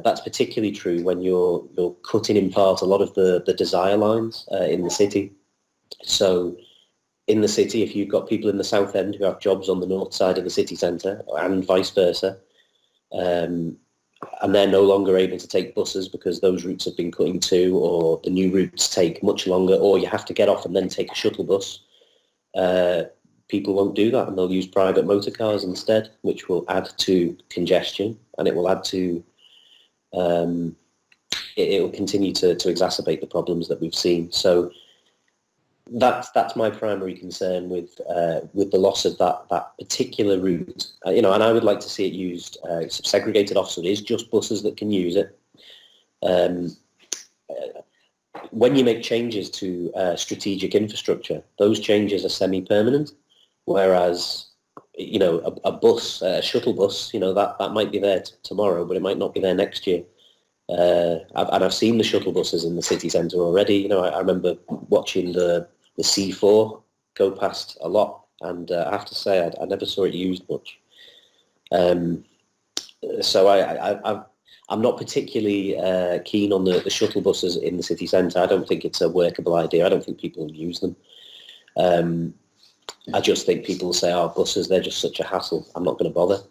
that's particularly true when you're cutting in part a lot of the desire lines in the city. So in the city, if you've got people in the South End who have jobs on the north side of the city centre and vice versa, and they're no longer able to take buses because those routes have been cut in two, or the new routes take much longer, or you have to get off and then take a shuttle bus, people won't do that and they'll use private motor cars instead, which will add to congestion, and it will add to it will continue to exacerbate the problems that we've seen. So that's my primary concern with the loss of that particular route. And I would like to see it used segregated off, so it is just buses that can use it. When you make changes to strategic infrastructure, those changes are semi-permanent, whereas a bus, a shuttle bus, that might be there tomorrow, but it might not be there next year. I've seen the shuttle buses in the city centre already. I remember watching the C4 go past a lot, and I have to say I never saw it used much. So I'm not particularly keen on the shuttle buses in the city centre. I don't think it's a workable idea. I don't think people use them. I just think people say, "Oh, buses, they're just such a hassle. I'm not going to bother."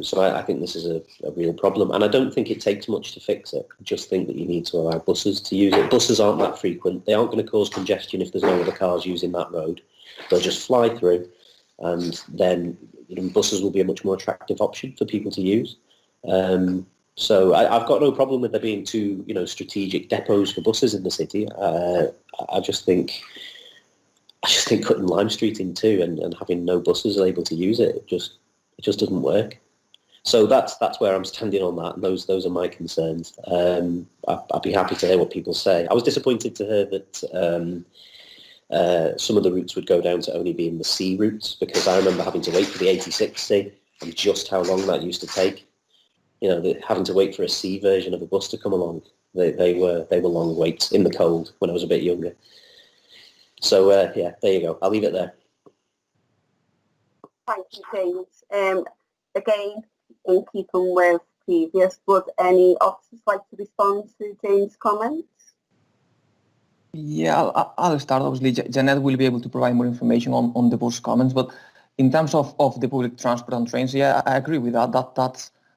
So I think this is a real problem, and I don't think it takes much to fix it. I just think that you need to allow buses to use it. Buses aren't that frequent. They aren't going to cause congestion if there's no other cars using that road. They'll just fly through, and then buses will be a much more attractive option for people to use. So I've got no problem with there being two, strategic depots for buses in the city. I just think cutting Lime Street in two and having no buses able to use it, it just doesn't work. So that's where I'm standing on that, and those are my concerns. I'd be happy to hear what people say. I was disappointed to hear that some of the routes would go down to only being the C routes, because I remember having to wait for the 86C and just how long that used to take. Having to wait for a C version of a bus to come along. They were long waits in the cold when I was a bit younger. So yeah, there you go. I'll leave it there. Thank you, James. Again, in keeping with previous, would any officers like to respond to James' comments? Yeah, I'll start. Obviously, Janet will be able to provide more information on the bus comments, but in terms of the public transport and trains, yeah, I agree with that.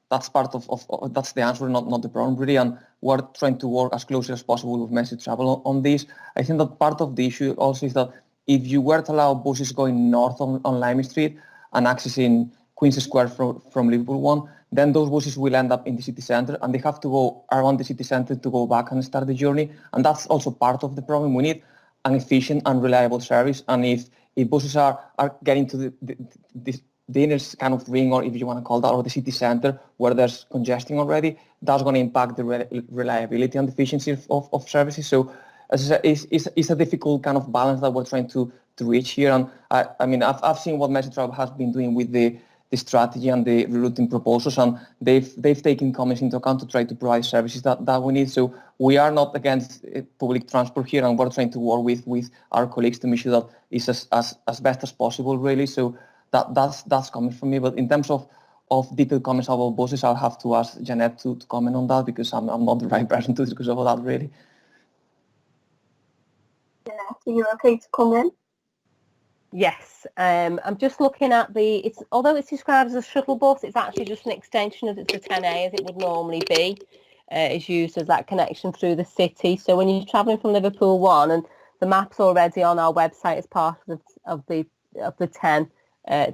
That's part of that's the answer, not the problem really, and we're trying to work as closely as possible with Mercy Travel on this. I think that part of the issue also is that if you were to allow buses going north on Lime Street and accessing Queen's Square from Liverpool 1, then those buses will end up in the city centre, and they have to go around the city centre to go back and start the journey, and that's also part of the problem. We need an efficient and reliable service, and if buses are getting to the inner kind of ring, or if you want to call that, or the city centre where there's congestion already, that's going to impact the reliability and efficiency of services. So as I said, it's a difficult kind of balance that we're trying to reach here. And I've seen what Mercy Travel has been doing with the strategy and the rerouting proposals, and they've taken comments into account to try to provide services that we need. So we are not against public transport here, and we're trying to work with our colleagues to make sure that it's as best as possible, really. So that's coming from me. But in terms of detailed comments about buses, I'll have to ask Jeanette to comment on that, because I'm not the right person to discuss about that, really. Jeanette, are you okay to come in? Yes, I'm just looking at although it's described as a shuttle bus, it's actually just an extension of the 10A as it would normally be. It's used as that connection through the city. So when you're travelling from Liverpool 1, and the map's already on our website as part of the 10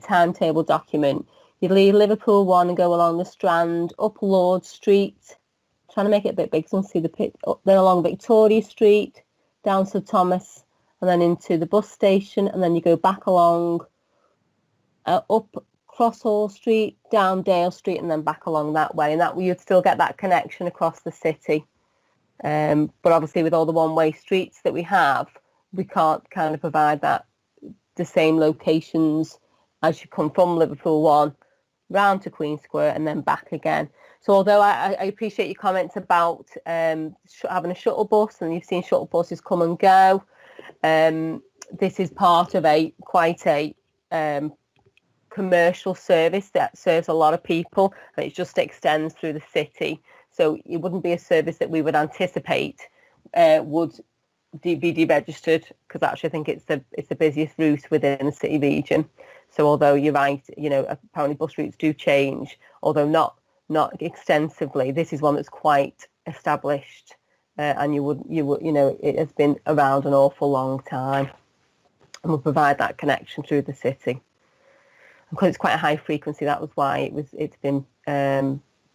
timetable document, you leave Liverpool 1 and go along the Strand, up Lord Street trying to make it a bit big so you can see the pit. Then along Victoria Street, down Sir Thomas, and then into the bus station, and then you go back along, up Cross Hall Street, down Dale Street, and then back along that way. And that way you'd still get that connection across the city. But obviously with all the one-way streets that we have, we can't kind of provide the same locations as you come from Liverpool 1, round to Queen Square and then back again. So although I appreciate your comments about having a shuttle bus, and you've seen shuttle buses come and go, this is part of quite a commercial service that serves a lot of people, and it just extends through the city. So it wouldn't be a service that we would anticipate would be deregistered, because actually I think it's the busiest route within the city region. So although you're right, apparently bus routes do change, although not extensively, this is one that's quite established, and you would it has been around an awful long time, and will provide that connection through the city. And because it's quite a high frequency, that was why it's been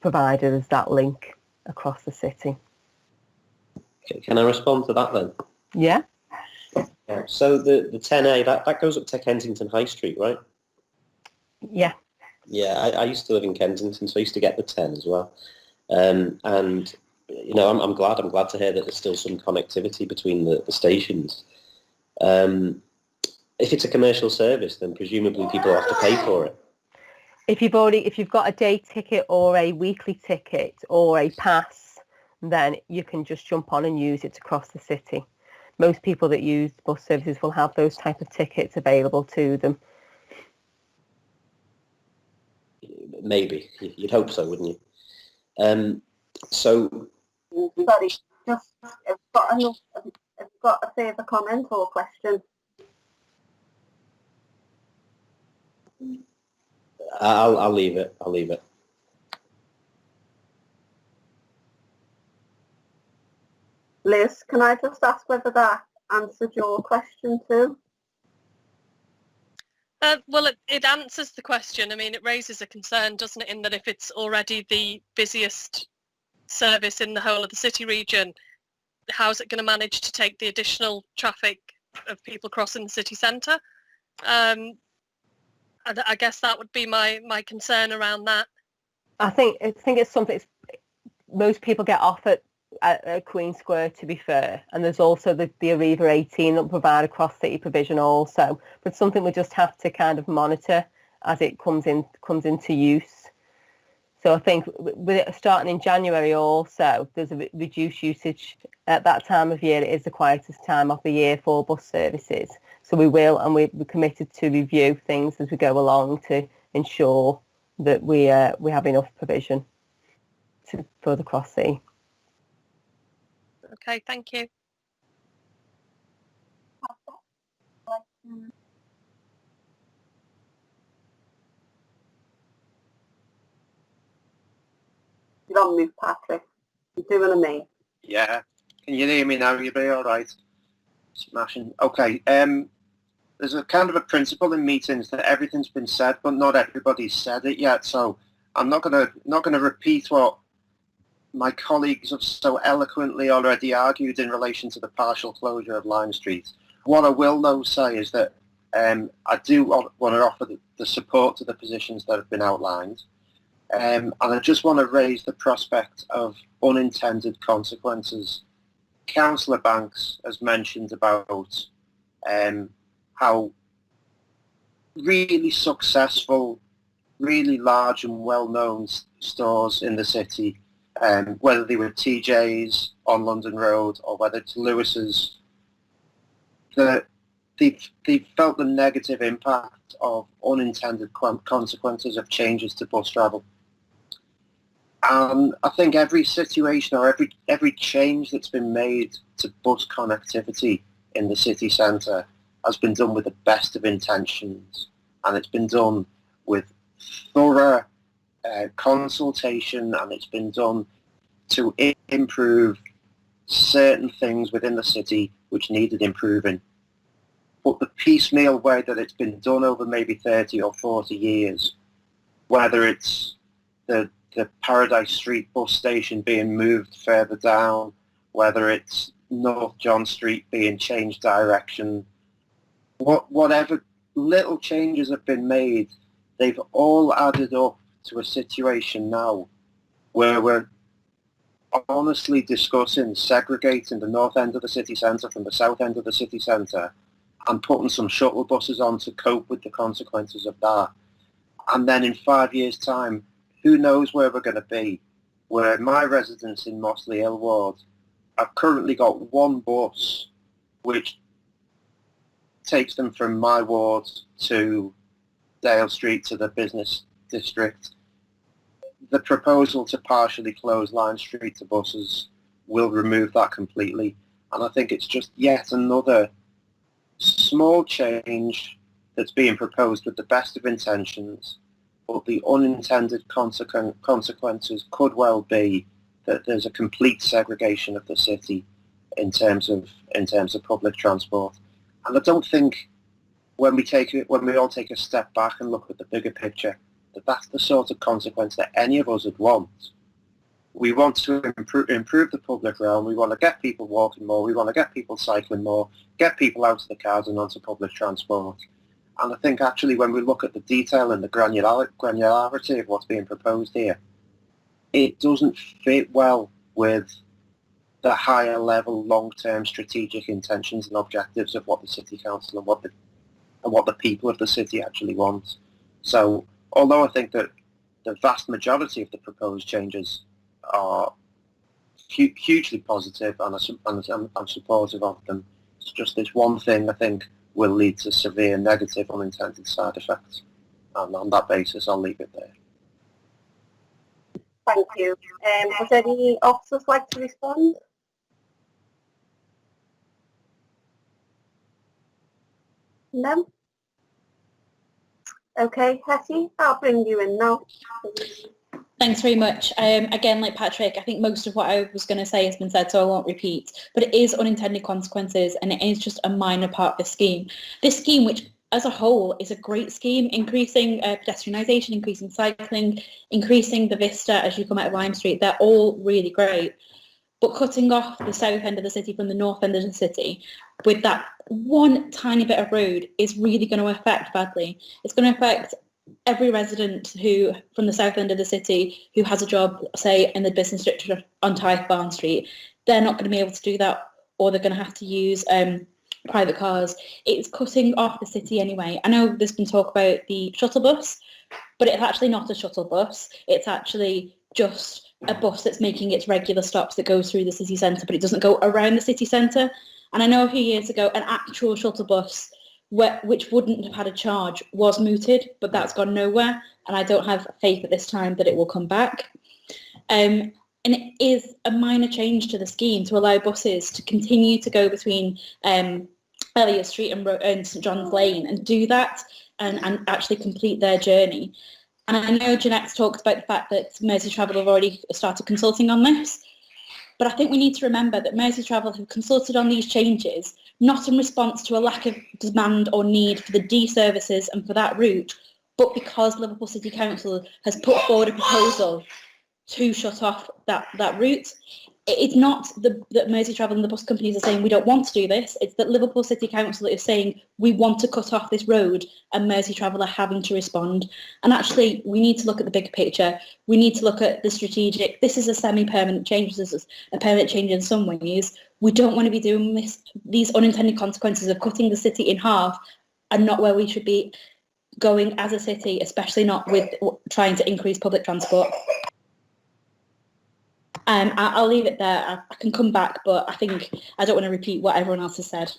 provided as that link across the city. Can I respond to that then? Yeah. So the 10A, that goes up to Kensington High Street, right? Yeah. Yeah, I used to live in Kensington, so I used to get the 10 as well. And I'm glad to hear that there's still some connectivity between the stations. If it's a commercial service, then presumably people have to pay for it. If you've got a day ticket or a weekly ticket or a pass, then you can just jump on and use it to cross the city. Most people that use bus services will have those type of tickets available to them. Maybe. You'd hope so, wouldn't you? So... Sorry, just I've got a further comment or question. I'll leave it. Liz, can I just ask whether that answered your question too? Well, it answers the question. I mean, it raises a concern, doesn't it, in that if it's already the busiest service in the whole of the city region, how's it going to manage to take the additional traffic of people crossing the city centre? I guess that would be my concern around that. I think it's something most people get off at Queen Square, to be fair, and there's also the Arriva 18 that will provide a cross-city provision also, but something we just have to kind of monitor as it comes into use. So I think with it starting in January also, there's a reduced usage at that time of year. It is the quietest time of the year for bus services. So we're committed to review things as we go along to ensure that we have enough provision for the cross-sea. Okay, thank you. You're on mute, Patrick. You're doing a me. Yeah. Can you hear me now? You'll be all right. Smashing. Okay. There's a kind of a principle in meetings that everything's been said, but not everybody's said it yet. So I'm not gonna repeat what my colleagues have so eloquently already argued in relation to the partial closure of Lime Street. What I will though say is that I do want to offer the support to the positions that have been outlined. And I just want to raise the prospect of unintended consequences. Councillor Banks has mentioned about how really successful, really large and well-known stores in the city, whether they were TJ's on London Road or whether it's Lewis's, they've felt the negative impact of unintended consequences of changes to bus travel. And I think every situation or every change that's been made to bus connectivity in the city centre has been done with the best of intentions, and it's been done with thorough consultation, and it's been done to improve certain things within the city which needed improving. But the piecemeal way that it's been done over maybe 30 or 40 years, whether it's the the Paradise Street bus station being moved further down, whether it's North John Street being changed direction, whatever little changes have been made, they've all added up to a situation now where we're honestly discussing segregating the north end of the city centre from the south end of the city centre and putting some shuttle buses on to cope with the consequences of that. And then in 5 years' time, who knows where we're going to be, where my residents in Mossley Hill Ward have currently got one bus which takes them from my ward to Dale Street to the business district. The proposal to partially close Lime Street to buses will remove that completely. And I think it's just yet another small change that's being proposed with the best of intentions, but the unintended consequences could well be that there's a complete segregation of the city in terms of public transport. And I don't think when we all take a step back and look at the bigger picture, that's the sort of consequence that any of us would want. We want to improve the public realm. We want to get people walking more. We want to get people cycling more, get people out of the cars and onto public transport. And I think actually when we look at the detail and the granularity of what's being proposed here, it doesn't fit well with the higher level long-term strategic intentions and objectives of what the City Council and what the people of the city actually want. So although I think that the vast majority of the proposed changes are hugely positive and I'm supportive of them, it's just this one thing I think will lead to severe negative unintended side effects. And on that basis, I'll leave it there. Thank you. Would any officers like to respond? No? Okay, Hetty, I'll bring you in now. Thanks very much. Again, like Patrick, I think most of what I was going to say has been said, so I won't repeat. But it is unintended consequences, and it is just a minor part of the scheme. This scheme, which as a whole is a great scheme, increasing pedestrianisation, increasing cycling, increasing the vista as you come out of Lime Street, they're all really great. But cutting off the south end of the city from the north end of the city with that one tiny bit of road is really going to affect badly. It's going to affect every resident who from the south end of the city who has a job, say, in the business district on Tythe Barn Street. They're not going to be able to do that, or they're going to have to use private cars. It's cutting off the city anyway. I know there's been talk about the shuttle bus, but it's actually not a shuttle bus. It's actually just a bus that's making its regular stops that goes through the city centre, but it doesn't go around the city centre. And I know a few years ago an actual shuttle bus which wouldn't have had a charge was mooted, but that's gone nowhere, and I don't have faith at this time that it will come back. And it is a minor change to the scheme to allow buses to continue to go between Elliot Street and St John's Lane and do that and actually complete their journey. And I know Jeanette's talked about the fact that Mersey Travel have already started consulting on this, but I think we need to remember that Mersey Travel have consulted on these changes not in response to a lack of demand or need for the D services and for that route, but because Liverpool City Council has put forward a proposal to shut off that route. It's not that Mersey Travel and the bus companies are saying we don't want to do this. It's that Liverpool City Council is saying we want to cut off this road, and Mersey Travel are having to respond. And actually, we need to look at the bigger picture. We need to look at the strategic. This is a semi-permanent change. This is a permanent change in some ways. We don't want to be doing these unintended consequences of cutting the city in half, and not where we should be going as a city, especially not with trying to increase public transport. I'll leave it there. I can come back, but I think I don't want to repeat what everyone else has said.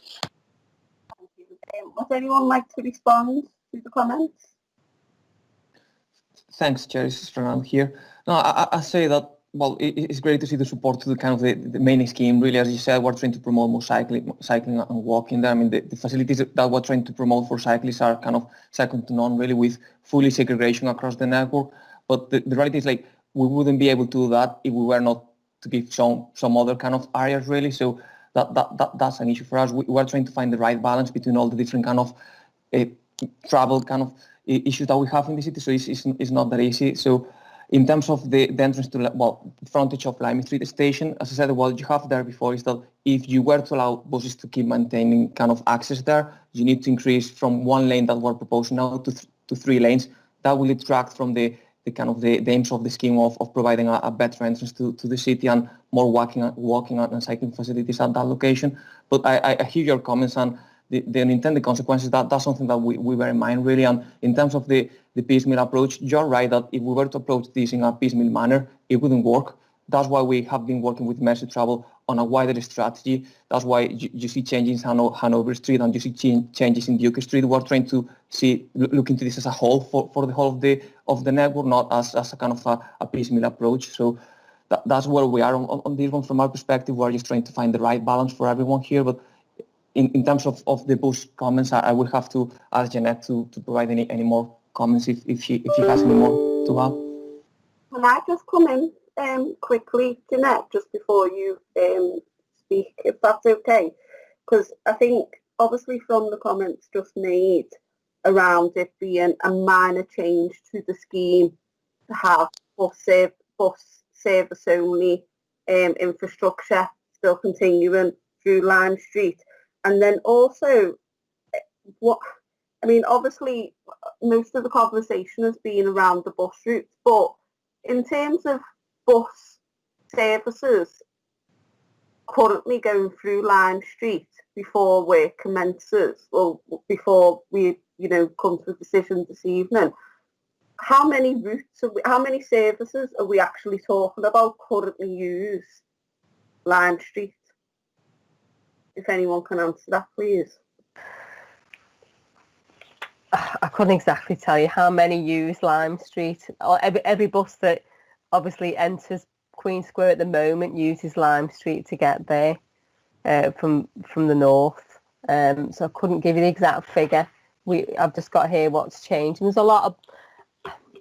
Thank you. Would anyone like to respond to the comments? Thanks, Chair. This is Strand here. No, I say that, well, it's great to see the support to the kind of the main scheme. Really, as you said, we're trying to promote more cycling and walking there. I mean, the facilities that we're trying to promote for cyclists are kind of second to none, really, with fully segregation across the network. But the reality is, like, we wouldn't be able to do that if we were not to give some other kind of areas, really. So that's an issue for us. We're trying to find the right balance between all the different kind of travel kind of issues that we have in the city. So it's not that easy. So In terms of the entrance to, well, frontage of Lime Street station, as I said, what you have there before is that if you were to allow buses to keep maintaining kind of access there, you need to increase from one lane that we're proposing now to 3 lanes. That will detract from the kind of the aims of the scheme of providing a better entrance to the city and more walking and cycling facilities at that location. But I hear your comments, and the unintended consequences, that's something that we bear in mind, really. And in terms of the piecemeal approach, you're right that if we were to approach this in a piecemeal manner, it wouldn't work. That's why we have been working with Mercy Travel on a wider strategy. That's why you see changes in Hanover Street and you see changes in Duke Street. We're trying to look into this as a whole for the whole of the network, not as a kind of a piecemeal approach. So that's where we are on this one. From our perspective, we're just trying to find the right balance for everyone here. But in terms of the bus comments, I will have to ask Jeanette to provide any more comments if she has any more to add. Can I just come in quickly, Jeanette, just before you speak, if that's okay? Because I think, obviously, from the comments just made around it being a minor change to the scheme to have bus service only infrastructure still continuing through Lime Street. And then also, obviously, most of the conversation has been around the bus routes, but in terms of bus services currently going through Lime Street before work commences, or before we, come to a decision this evening, how many routes, how many services are we actually talking about currently use Lime Street? If anyone can answer that, please. I couldn't exactly tell you how many use Lime Street. Every bus that obviously enters Queen Square at the moment uses Lime Street to get there from the north. So I couldn't give you the exact figure. I've just got here what's changed. And there's a lot of...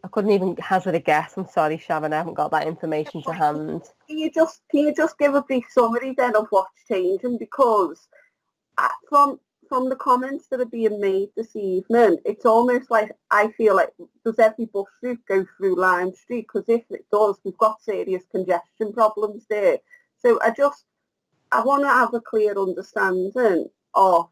I couldn't even hazard a guess. I'm sorry, Sharon, I haven't got that information to hand. Can you just give a brief summary then of what's changing? Because from the comments that are being made this evening, it's almost like I feel like, does every bus route go through Lime Street? Because if it does, we've got serious congestion problems there. So I want to have a clear understanding of,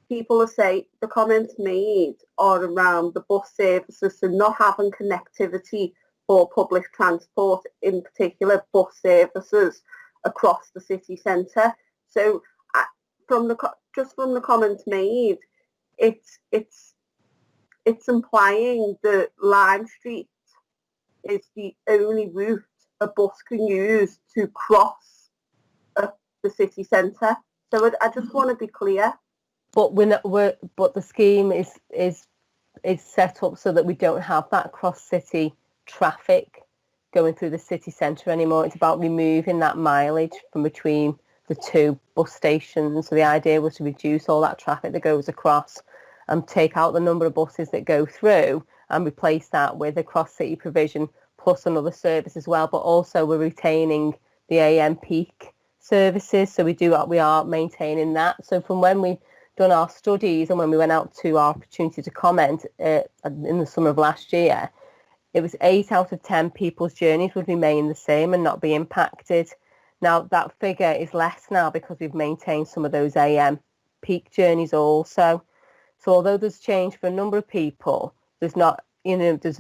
people are saying, the comments made are around the bus services, so not having connectivity for public transport, in particular bus services across the city centre. So from the comments made, it's implying that Lime Street is the only route a bus can use to cross the city centre. So I just want to be clear. But but the scheme is set up so that we don't have that cross-city traffic going through the city centre anymore. It's about removing that mileage from between the two bus stations. So the idea was to reduce all that traffic that goes across and take out the number of buses that go through and replace that with a cross-city provision plus another service as well. But also we're retaining the AM peak services. So we are maintaining that. So from when we done our studies and when we went out to our opportunity to comment in the summer of last year, it was 8 out of 10 people's journeys would remain the same and not be impacted. Now that figure is less now because we've maintained some of those AM peak journeys also. So although there's change for a number of people, there's not, there's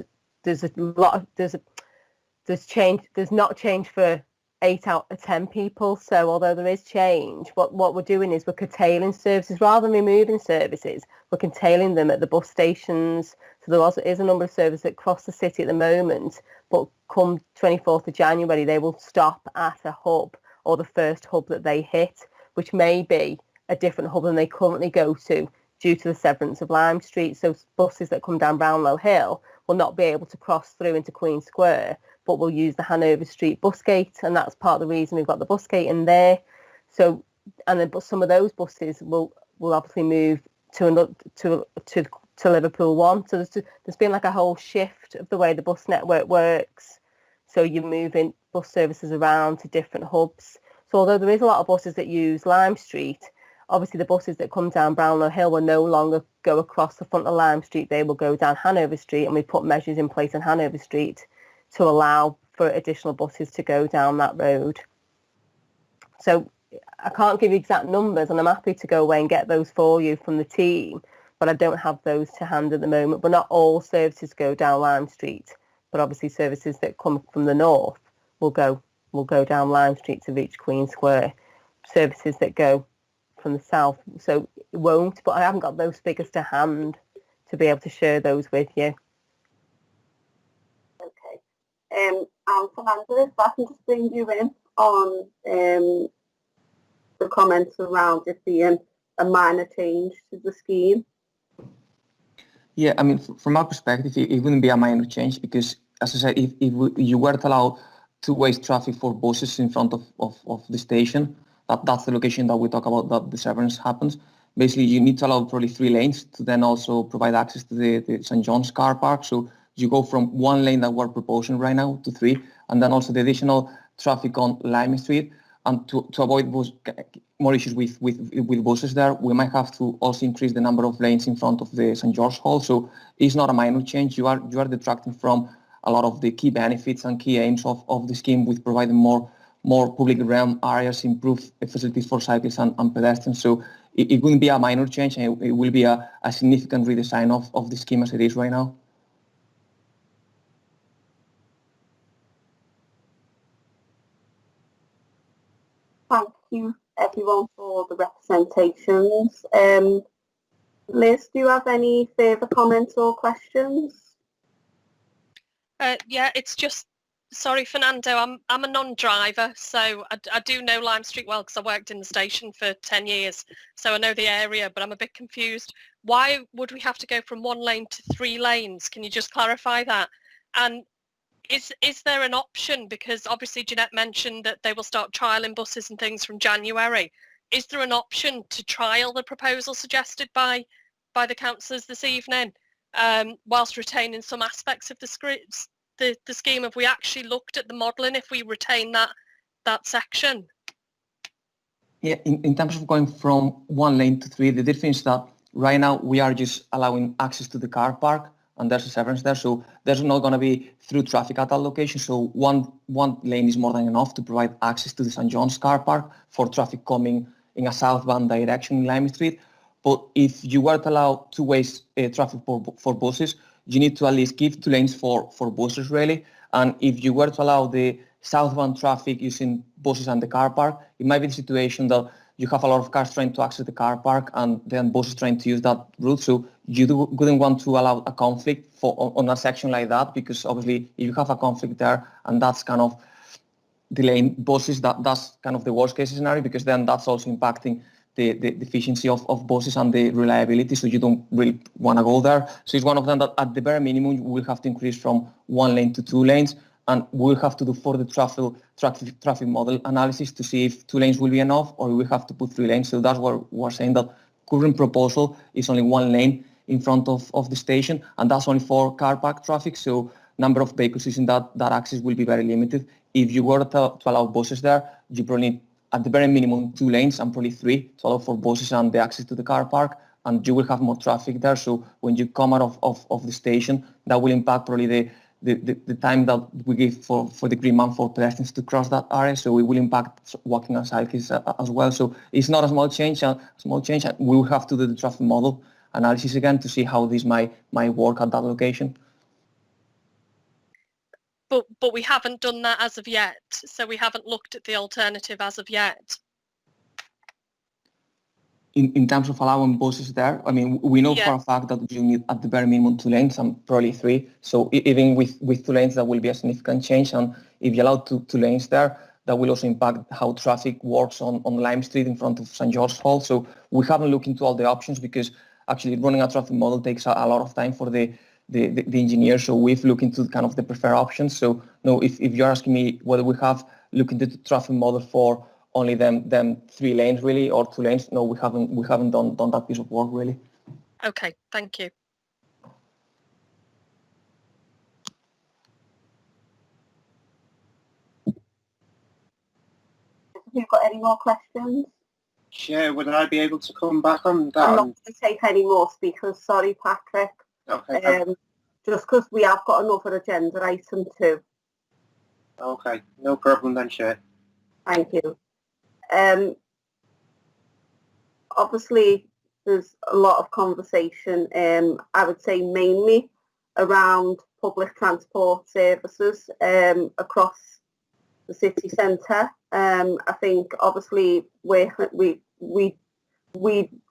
not change for 8 out of 10 people. So although there is change, what we're doing is we're curtailing services rather than removing services. We're curtailing them at the bus stations. So there is a number of services that cross the city at the moment, but come 24th of January, they will stop at a hub or the first hub that they hit, which may be a different hub than they currently go to due to the severance of Lime Street. So buses that come down Brownlow Hill will not be able to cross through into Queen Square, but we'll use the Hanover Street bus gate, and that's part of the reason we've got the bus gate in there. So, and then some of those buses will obviously move to Liverpool 1. So there's been like a whole shift of the way the bus network works. So you're moving bus services around to different hubs. So although there is a lot of buses that use Lime Street, obviously the buses that come down Brownlow Hill will no longer go across the front of Lime Street. They will go down Hanover Street, and we put measures in place on Hanover Street to allow for additional buses to go down that road. So I can't give you exact numbers, and I'm happy to go away and get those for you from the team, but I don't have those to hand at the moment. But not all services go down Lime Street, but obviously services that come from the north will go down Lime Street to reach Queen Square. Services that go from the south, so it won't, but I haven't got those figures to hand to be able to share those with you. Okay. And Fernando, if I can just bring you in on the comments around it being a minor change to the scheme. Yeah, I mean, from our perspective, it wouldn't be a minor change because, as I said, if you were to allow two-way traffic for buses in front of the station, that's the location that we talk about that the severance happens. Basically, you need to allow probably 3 lanes to then also provide access to the St. John's car park. So you go from 1 lane that we're proposing right now to 3, and then also the additional traffic on Lime Street. And to avoid more issues with buses there, we might have to also increase the number of lanes in front of the St. George Hall. So it's not a minor change. You are detracting from a lot of the key benefits and key aims of the scheme with providing more public realm areas, improve facilities for cyclists and pedestrians. So it wouldn't be a minor change, and it will be a significant redesign of the scheme as it is right now. Thank you, everyone, for the representations. Liz, do you have any further comments or questions? Yeah, it's just, sorry, Fernando, I'm a non-driver, so I do know Lime Street well because I worked in the station for 10 years, so I know the area, but I'm a bit confused. Why would we have to go from 1 lane to 3 lanes? Can you just clarify that? And is there an option, because obviously Jeanette mentioned that they will start trialling buses and things from January. Is there an option to trial the proposal suggested by the councillors this evening, whilst retaining some aspects of the scheme? Have we actually looked at the modelling if we retain that section? Yeah, in terms of going from 1 lane to 3, the difference is that right now we are just allowing access to the car park, and there's a severance there, so there's not going to be through traffic at that location. So one lane is more than enough to provide access to the St. John's car park for traffic coming in a southbound direction in Lime Street. But if you were to allow 2 ways traffic for buses, you need to at least give 2 lanes for buses, really. And if you were to allow the southbound traffic using buses and the car park, it might be the situation that you have a lot of cars trying to access the car park and then buses trying to use that route. So you wouldn't want to allow a conflict on a section like that, because obviously if you have a conflict there and that's kind of delaying buses, that's kind of the worst case scenario, because then that's also impacting the efficiency of buses and the reliability, so you don't really want to go there. So it's one of them that at the bare minimum we'll have to increase from 1 lane to 2 lanes, and we'll have to do further traffic model analysis to see if 2 lanes will be enough or we have to put 3 lanes. So that's what we're saying, that current proposal is only 1 lane in front of the station, and that's only for car park traffic. So number of vehicles using that access will be very limited. If you were to allow buses there, you probably need at the very minimum 2 lanes and probably 3 to allow for buses and the access to the car park, and you will have more traffic there. So when you come out of the station, that will impact probably the time that we give for the green man for pedestrians to cross that area. So it will impact walking and cyclists as well. So it's not a small change. We will have to do the traffic model analysis again to see how this might work at that location. But we haven't done that as of yet, so we haven't looked at the alternative as of yet. In terms of allowing buses there, I mean, we know for a fact that you need at the very minimum 2 lanes and probably 3. So even with 2 lanes, that will be a significant change. And if you allow two lanes there, that will also impact how traffic works on Lime Street in front of St. George Hall. So we haven't looked into all the options, because actually running a traffic model takes a lot of time for the engineer. So we've looked into kind of the preferred options. So no, if you're asking me whether we have looked into the traffic model for only them 3 lanes really, or 2 lanes, no, we haven't done that piece of work really. Okay, thank you. Have you got any more questions? Chair, would I be able to come back on that? I'm not going to take any more speakers. Sorry, Patrick. Okay. Just because we have got another agenda item too. Okay, no problem then, Chair. Thank you. Obviously, there's a lot of conversation, I would say mainly around public transport services across the city centre. I think obviously we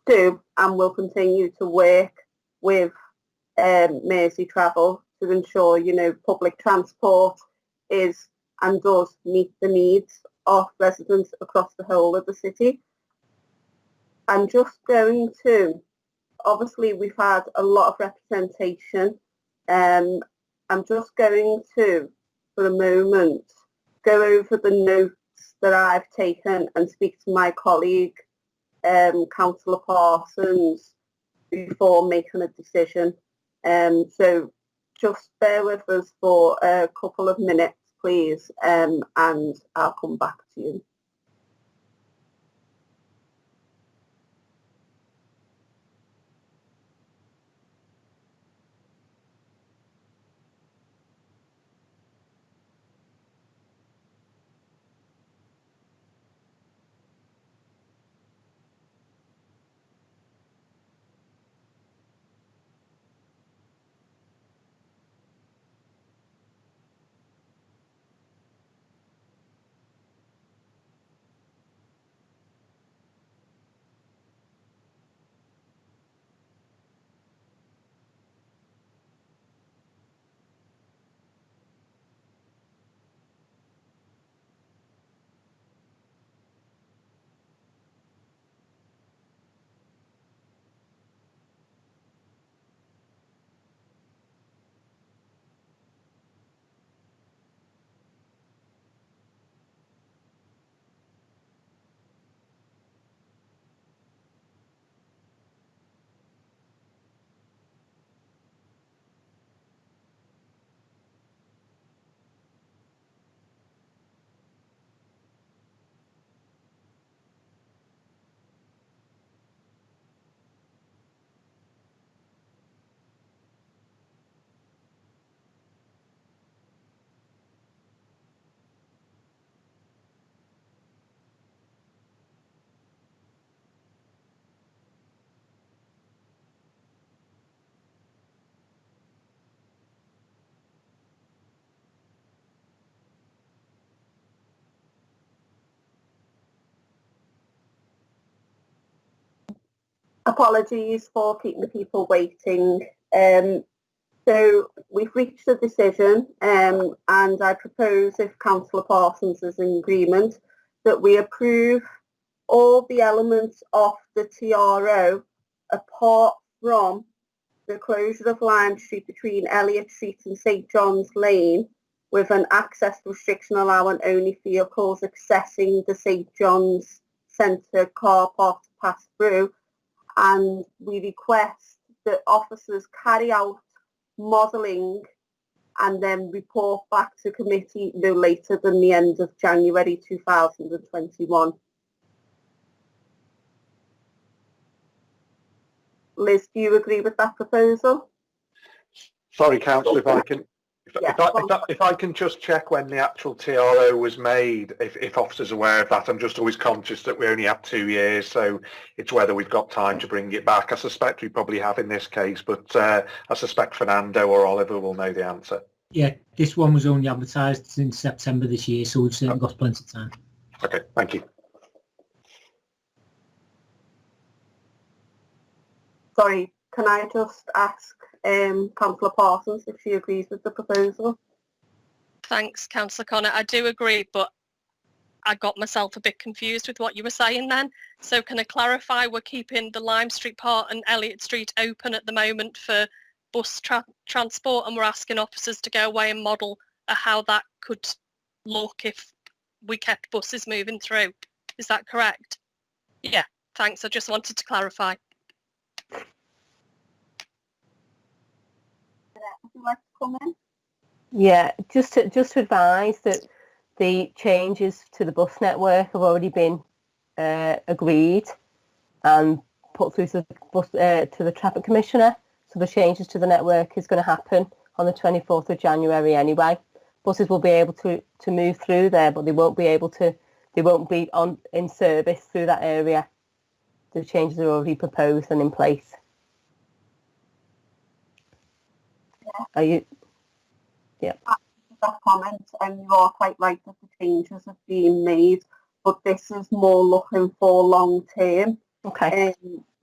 do and will continue to work with Mersey Travel to ensure, you know, public transport is and does meet the needs of residents across the whole of the city. I'm just going to, obviously we've had a lot of representation. I'm just going to, for a moment, go over the notes that I've taken and speak to my colleague, Councillor Parsons, before making a decision. So just bear with us for a couple of minutes, please, and I'll come back to you. Apologies for keeping the people waiting. So we've reached a decision, and I propose, if Councillor Parsons is in agreement, that we approve all the elements of the TRO apart from the closure of Lime Street between Elliot Street and St John's Lane, with an access restriction allowing only vehicles accessing the St John's Centre car park to pass through. And we request that officers carry out modelling and then report back to committee no later than the end of January 2021. Liz, do you agree with that proposal? Sorry, Councillor, if I can just check when the actual TRO was made, if officers are aware of that. I'm just always conscious that we only have 2 years, so it's whether we've got time to bring it back. I suspect we probably have in this case, but I suspect Fernando or Oliver will know the answer. Yeah, this one was only advertised since September this year, so we've certainly got plenty of time. Okay, thank you. Sorry, can I just ask Councillor Parsons if she agrees with the proposal? Thanks, Councillor Connor. I do agree, but I got myself a bit confused with what you were saying then. So can I clarify, we're keeping the Lime Street part and Elliot Street open at the moment for bus transport, and we're asking officers to go away and model how that could look if we kept buses moving through. Is that correct? Yeah, thanks. I just wanted to clarify. Would you like to come in? Yeah, just to advise that the changes to the bus network have already been agreed and put through to the traffic commissioner. So the changes to the network is going to happen on the 24th of January anyway. Buses will be able to move through there, but they won't be in service through that area. The changes are already proposed and in place. Are you? Yeah. That comment, and you are quite right that the changes have been made, but this is more looking for long term. Okay.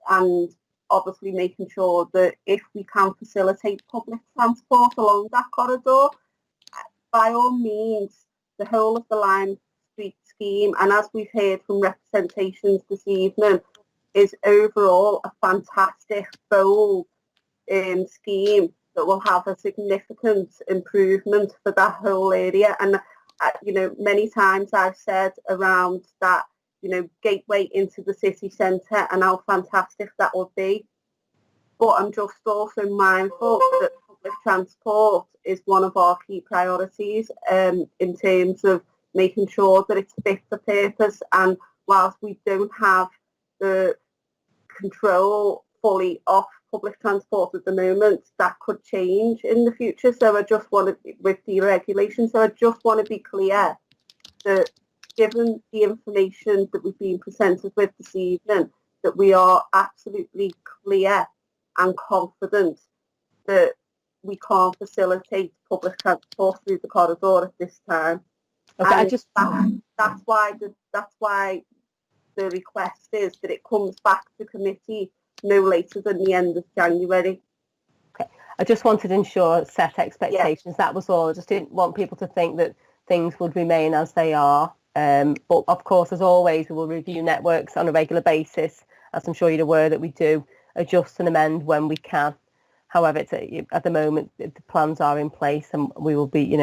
And obviously making sure that if we can facilitate public transport along that corridor, by all means, the whole of the Lime Street scheme, and as we've heard from representations this evening, is overall a fantastic, bold scheme that will have a significant improvement for that whole area. And, many times I've said around that, gateway into the city centre and how fantastic that would be. But I'm just also mindful that public transport is one of our key priorities in terms of making sure that it's fit for purpose. And whilst we don't have the control fully off public transport at the moment, that could change in the future. So I just want to, with deregulation, so I just want to be clear that given the information that we've been presented with this evening, that we are absolutely clear and confident that we can't facilitate public transport through the corridor at this time. Okay, and that's why the request is that it comes back to committee no later than the end of January. Okay, I just wanted to ensure set expectations. That was all. I just didn't want people to think that things would remain as they are. But of course, as always, we will review networks on a regular basis, as I'm sure you're aware that we do, adjust and amend when we can. However, at the moment, the plans are in place, and we will be,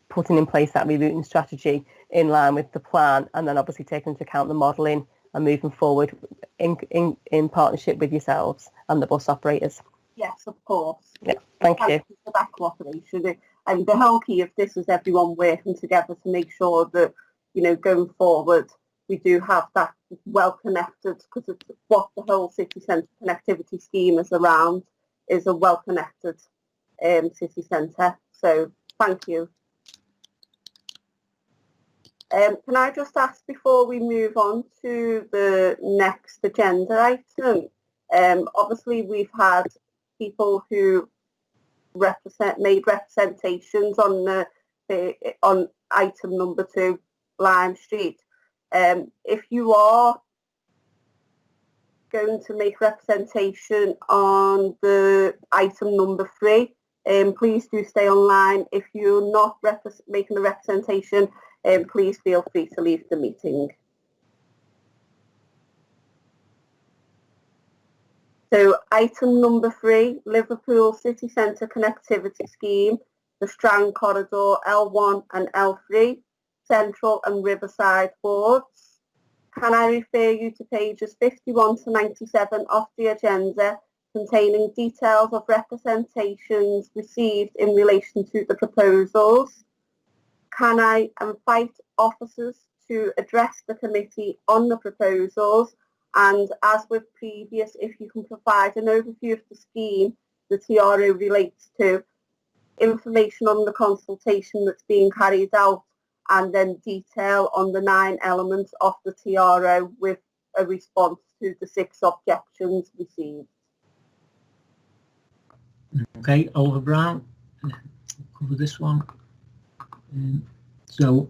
putting in place that rerouting strategy in line with the plan, and then obviously taking into account the modelling and moving forward in partnership with yourselves and the bus operators. Yes, of course. Yeah, thank you for that cooperation. And the whole key of this is everyone working together to make sure that, going forward, we do have that well connected, because it's what the whole city centre connectivity scheme is around, is a well connected city centre. So thank you. Can I just ask before we move on to the next agenda item? Obviously, we've had people who made representations on on item number 2, Lime Street. If you are going to make representation on the item number 3, please do stay online. If you're not making a representation, please feel free to leave the meeting. So item number 3, Liverpool City Centre Connectivity Scheme, the Strand Corridor L1 and L3, Central and Riverside wards. Can I refer you to pages 51 to 97 of the agenda, containing details of representations received in relation to the proposals? Can I invite officers to address the committee on the proposals? And as with previous, if you can provide an overview of the scheme the TRO relates to, information on the consultation that's being carried out, and then detail on the 9 elements of the TRO with a response to the 6 objections received. Okay, Oliver Brown, cover this one. So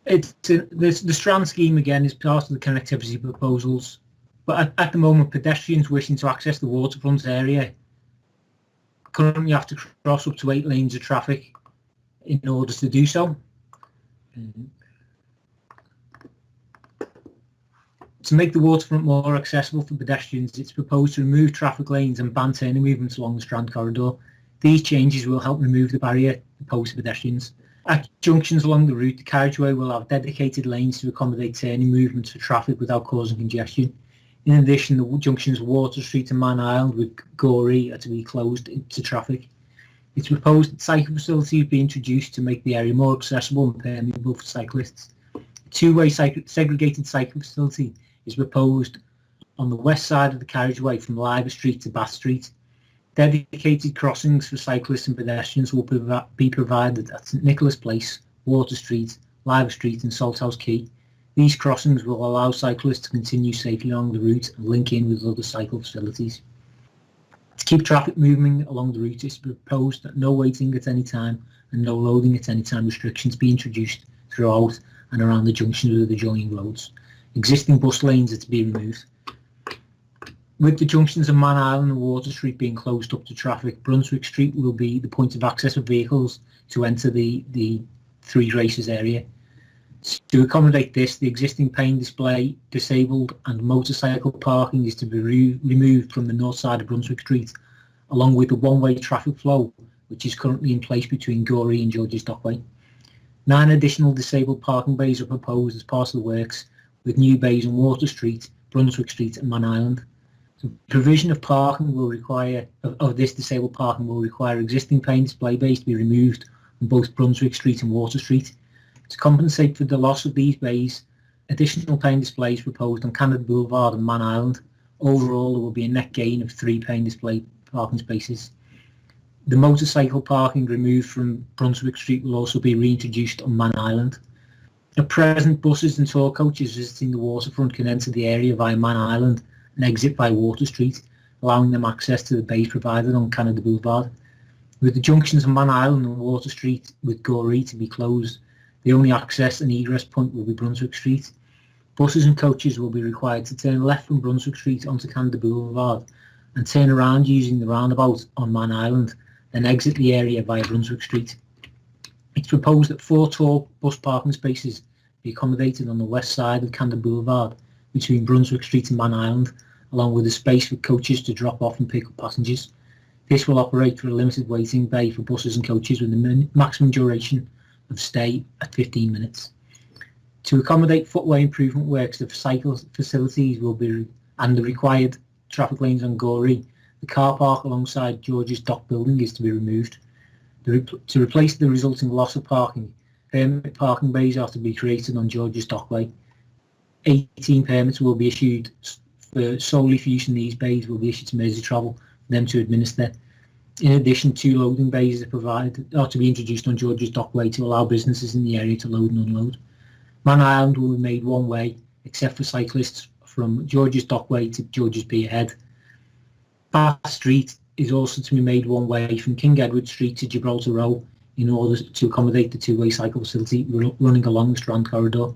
the Strand scheme again is part of the connectivity proposals, but at the moment pedestrians wishing to access the waterfront area currently have to cross up to 8 lanes of traffic in order to do so. To make the waterfront more accessible for pedestrians, it's proposed to remove traffic lanes and ban turning movements along the Strand corridor. These changes will help remove the barrier posed to pedestrians. At junctions along the route, the carriageway will have dedicated lanes to accommodate turning movements for traffic without causing congestion. In addition, the junctions Water Street and Man Island with Gorey are to be closed to traffic. It's proposed that cycle facilities be introduced to make the area more accessible and permeable for cyclists. two-way segregated cycling facility is proposed on the west side of the carriageway from Liver Street to Bath Street. Dedicated crossings for cyclists and pedestrians will be provided at St Nicholas Place, Water Street, Liver Street and Salthouse Quay. These crossings will allow cyclists to continue safely along the route and link in with other cycle facilities. To keep traffic moving along the route, it's proposed that no waiting at any time and no loading at any time restrictions be introduced throughout and around the junctions of the adjoining roads. Existing bus lanes are to be removed. With the junctions of Man Island and Water Street being closed up to traffic, Brunswick Street will be the point of access for vehicles to enter the Three Races area. To accommodate this, the existing pane display, disabled and motorcycle parking is to be removed from the north side of Brunswick Street, along with the one-way traffic flow, which is currently in place between Gorey and George's Dockway. 9 additional disabled parking bays are proposed as part of the works, with new bays on Water Street, Brunswick Street and Man Island. So provision of parking will require, of this disabled parking will require existing pane display bays to be removed on both Brunswick Street and Water Street. To compensate for the loss of these bays, additional pane displays proposed on Canada Boulevard and Man Island. Overall, there will be a net gain of 3 pane display parking spaces. The motorcycle parking removed from Brunswick Street will also be reintroduced on Man Island. At present, buses and tour coaches visiting the waterfront can enter the area via Man Island and exit by Water Street, allowing them access to the bays provided on Canada Boulevard. With the junctions of Man Island and Water Street with Gorey to be closed, the only access and egress point will be Brunswick Street. Buses and coaches will be required to turn left from Brunswick Street onto Canada Boulevard and turn around using the roundabout on Man Island, then exit the area via Brunswick Street. It's proposed that 4 tour bus parking spaces be accommodated on the west side of Canada Boulevard between Brunswick Street and Man Island, along with a space for coaches to drop off and pick up passengers. This will operate for a limited waiting bay for buses and coaches with a maximum duration of stay at 15 minutes. To accommodate footway improvement works, the cycle facilities will be, and the required traffic lanes on Gorey, the car park alongside George's Dock building is to be removed. To replace the resulting loss of parking, permit parking bays are to be created on George's Dockway. 18 permits will be issued solely for use in these bays will be issued to Merseytravel for them to administer. In addition, 2 loading bays are to be introduced on George's Dockway to allow businesses in the area to load and unload. Man Island will be made one way, except for cyclists from George's Dockway to George's Pierhead. Bath Street is also to be made one way from King Edward Street to Gibraltar Row in order to accommodate the 2-way cycle facility running along the Strand corridor.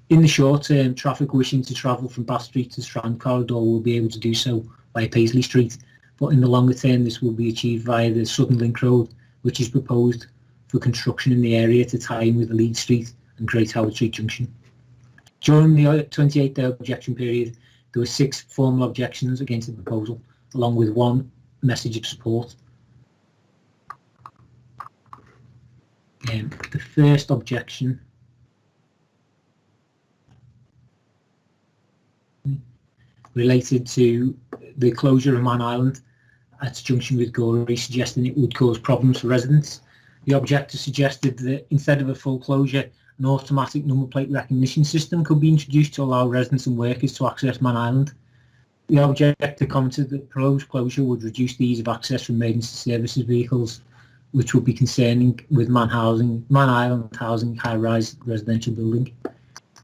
In the short term, traffic wishing to travel from Bath Street to Strand corridor will be able to do so via Paisley Street, but in the longer term this will be achieved via the Southern Link Road, which is proposed for construction in the area to tie in with the Leeds Street and Great Howard Street Junction. During the 28-day objection period, there were 6 formal objections against the proposal, along with 1 message of support. The first objection related to the closure of Man Island at its junction with Gorey, suggesting it would cause problems for residents. The objector suggested that instead of a full closure, an automatic number plate recognition system could be introduced to allow residents and workers to access Man Island. The objector commented that the proposed closure would reduce the ease of access for emergency services vehicles, which would be concerning with Man Island housing high-rise residential building.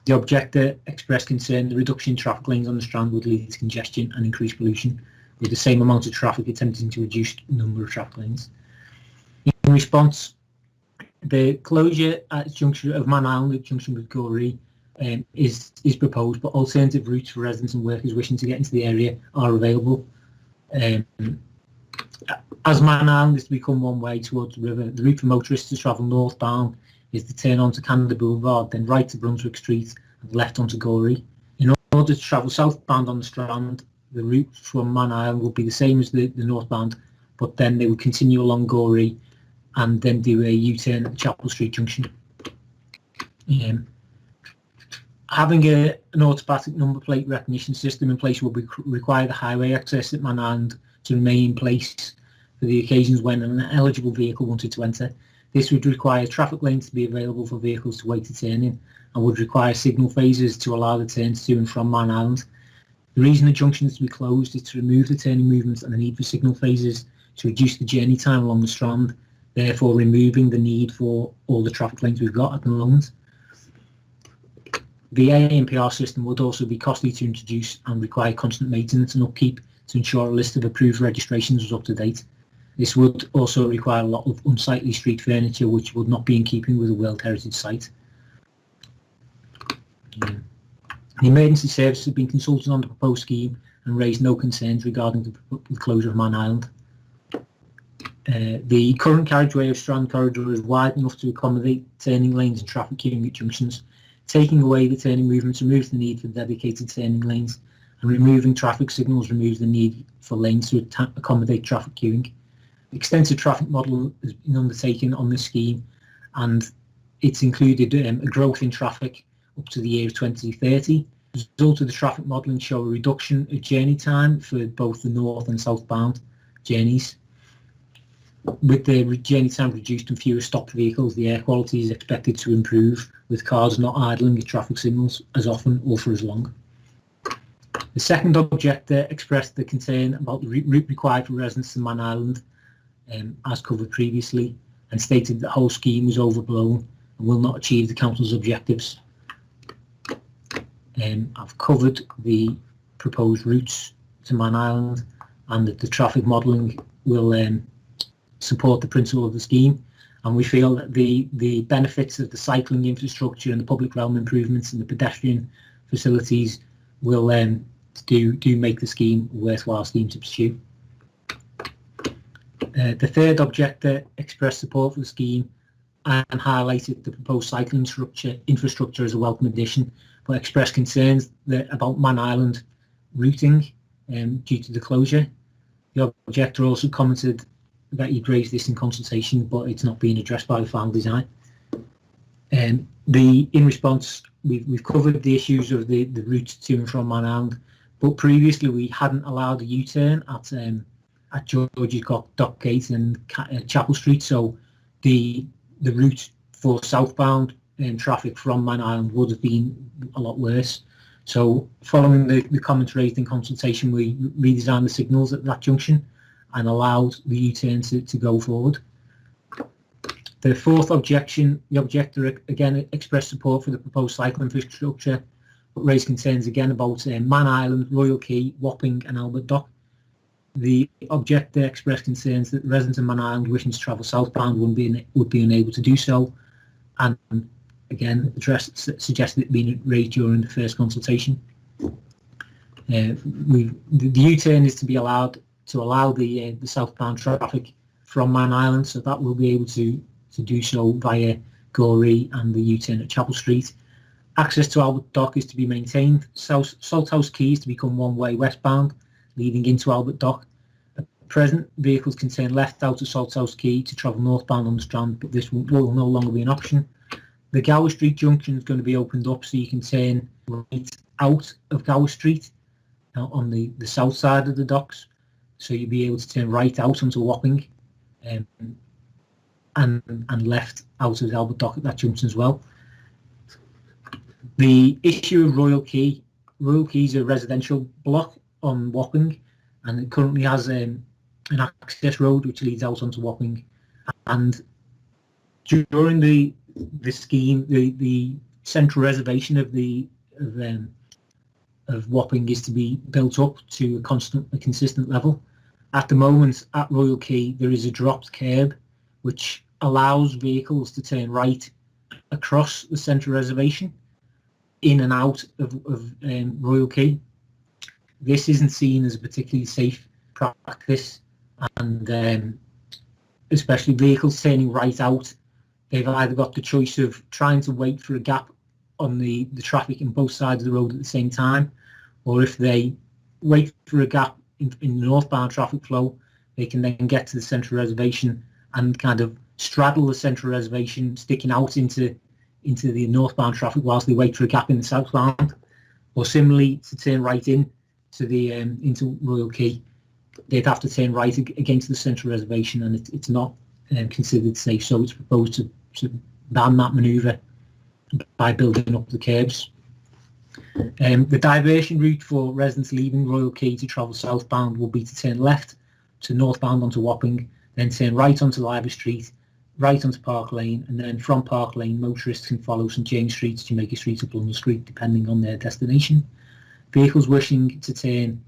The objector expressed concern the reduction in traffic lanes on the Strand would lead to congestion and increased pollution, with the same amount of traffic attempting to reduce the number of traffic lanes. In response, the closure at junction of Man Island at junction with Gorey is proposed, but alternative routes for residents and workers wishing to get into the area are available. As Man Island is to become one way towards the river, the route for motorists to travel northbound is to turn onto Canada Boulevard, then right to Brunswick Street and left onto Gorey. In order to travel southbound on the Strand, the route from Man Island will be the same as the northbound, but then they would continue along Gorey and then do a U-turn at Chapel Street Junction. Having an automatic number plate recognition system in place will require the highway access at Man Island to remain in place for the occasions when an eligible vehicle wanted to enter. This would require traffic lanes to be available for vehicles to wait to turn in, and would require signal phases to allow the turns to and from Man Island. The reason the junction is to be closed is to remove the turning movements and the need for signal phases to reduce the journey time along the Strand, therefore removing the need for all the traffic lanes we've got at the moment. The ANPR system would also be costly to introduce and require constant maintenance and upkeep to ensure a list of approved registrations was up to date. This would also require a lot of unsightly street furniture, which would not be in keeping with a World Heritage Site. The emergency services have been consulted on the proposed scheme and raised no concerns regarding the closure of Man Island. The current carriageway of Strand Corridor is wide enough to accommodate turning lanes and traffic queuing at junctions. Taking away the turning movements removes the need for dedicated turning lanes, and removing traffic signals removes the need for lanes to accommodate traffic queuing. Extensive traffic model has been undertaken on this scheme, and it's included a growth in traffic up to the year 2030. The result of the traffic modelling show a reduction of journey time for both the north and southbound journeys. With the journey time reduced and fewer stopped vehicles, the air quality is expected to improve, with cars not idling at traffic signals as often or for as long. The second objector expressed the concern about the route required for residents in Man Island, as covered previously, and stated that the whole scheme was overblown and will not achieve the council's objectives. I've covered the proposed routes to Man Island, and that the traffic modelling will support the principle of the scheme, and we feel that the benefits of the cycling infrastructure and the public realm improvements and the pedestrian facilities will do make the scheme a worthwhile scheme to pursue. The third objector expressed support for the scheme and highlighted the proposed cycling infrastructure as a welcome addition, but expressed concerns about Man Island routing due to the closure. The objector also commented that he'd raised this in consultation, but it's not being addressed by the final design. In response, we've covered the issues of the route to and from Man Island, but previously we hadn't allowed a U-turn at George's Dock Gate and Chapel Street, so the route for southbound traffic from Man Island would have been a lot worse. So following the comments raised in consultation, we redesigned the signals at that junction and allowed the U-turn to go forward. The fourth objection, the objector again expressed support for the proposed cycle infrastructure, but raised concerns again about Man Island, Royal Quay, Wapping and Albert Dock. The objector expressed concerns that residents of Man Island wishing to travel southbound would be unable to do so, and again suggested it being raised during the first consultation. The U-turn is to be allowed to allow the southbound traffic from Man Island, so that will be able to do so via Gorey and the U-turn at Chapel Street. Access to Albert Dock is to be maintained. Salthouse Quay is to become one-way westbound, leading into Albert Dock. At present, vehicles can turn left out of Salthouse Quay to travel northbound on the Strand, but this will no longer be an option. The Gower Street junction is going to be opened up so you can turn right out of Gower Street on the south side of the docks. So you'll be able to turn right out onto Wapping and left out of the Albert Dock at that junction as well. The issue of Royal Quay is a residential block on Wapping, and it currently has an access road which leads out onto Wapping. And during the scheme, the central reservation of Wapping is to be built up to a consistent level. At the moment, at Royal Quay, there is a dropped curb which allows vehicles to turn right across the central reservation in and out of Royal Quay. This isn't seen as a particularly safe practice, and especially vehicles turning right out, they've either got the choice of trying to wait for a gap on the traffic in both sides of the road at the same time, or if they wait for a gap in the northbound traffic flow, they can then get to the central reservation and kind of straddle the central reservation, sticking out into the northbound traffic whilst they wait for a gap in the southbound. Or similarly, to turn right in to the into Royal Quay, they'd have to turn right against the central reservation, and it's not considered safe. So it's proposed to ban that manoeuvre by building up the curbs. The diversion route for residents leaving Relocate to travel southbound will be to turn left to northbound onto Wapping, then turn right onto Liver Street, right onto Park Lane, and then from Park Lane motorists can follow St James Street, Jamaica Street or London Street depending on their destination. Vehicles wishing to turn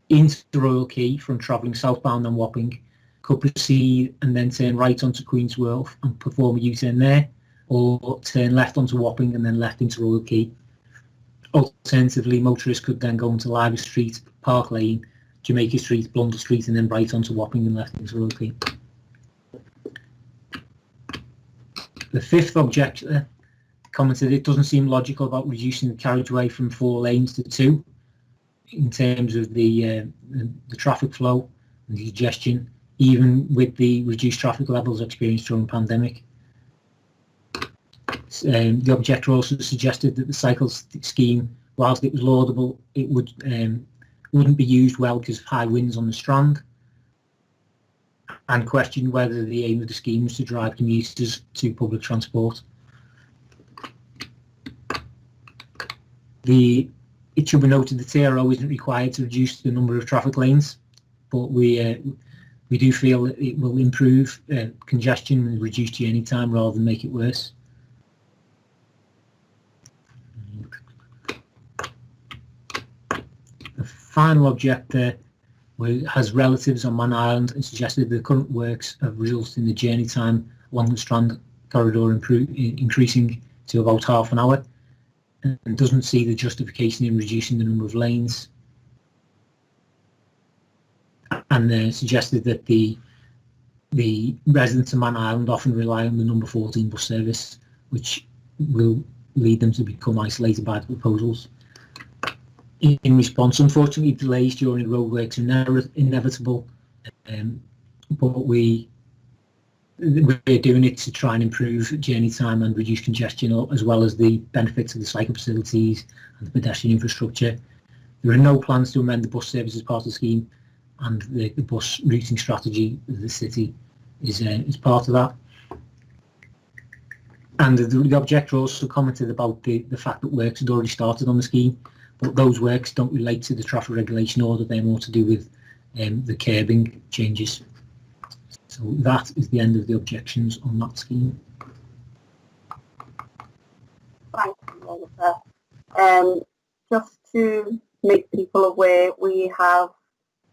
into Relocate from travelling southbound on Wapping could proceed and then turn right onto Queen's Wharf and perform a U-turn there, or turn left onto Wapping and then left into Relocate. Alternatively, motorists could then go into Liver Street, Park Lane, Jamaica Street, Blunder Street, and then right onto Wapping and left into Relocate. The fifth objector commented it doesn't seem logical about reducing the carriageway from 4 lanes to 2 in terms of the traffic flow and the congestion, even with the reduced traffic levels experienced during the pandemic. The objector also suggested that the cycle scheme, whilst it was laudable, it wouldn't be used well because of high winds on the Strand, and questioned whether the aim of the scheme was to drive commuters to public transport. It should be noted the TRO isn't required to reduce the number of traffic lanes, but we do feel that it will improve congestion and reduce journey time rather than make it worse. The final objector has relatives on Man Island and suggested the current works have resulted in the journey time along the Strand corridor increasing to about half an hour, and doesn't see the justification in reducing the number of lanes, and suggested that the residents of Man Island often rely on the number 14 bus service, which will lead them to become isolated by the proposals. In response, unfortunately, delays during roadworks are inevitable, but we're doing it to try and improve journey time and reduce congestion, as well as the benefits of the cycle facilities and the pedestrian infrastructure. There are no plans to amend the bus service as part of the scheme, and the bus routing strategy of the city is part of that. And the objector also commented about the fact that works had already started on the scheme, but those works don't relate to the traffic regulation order. They're more to do with the curbing changes. So that is the end of the objections on that scheme. Thank you, Oliver. Just to make people aware, we have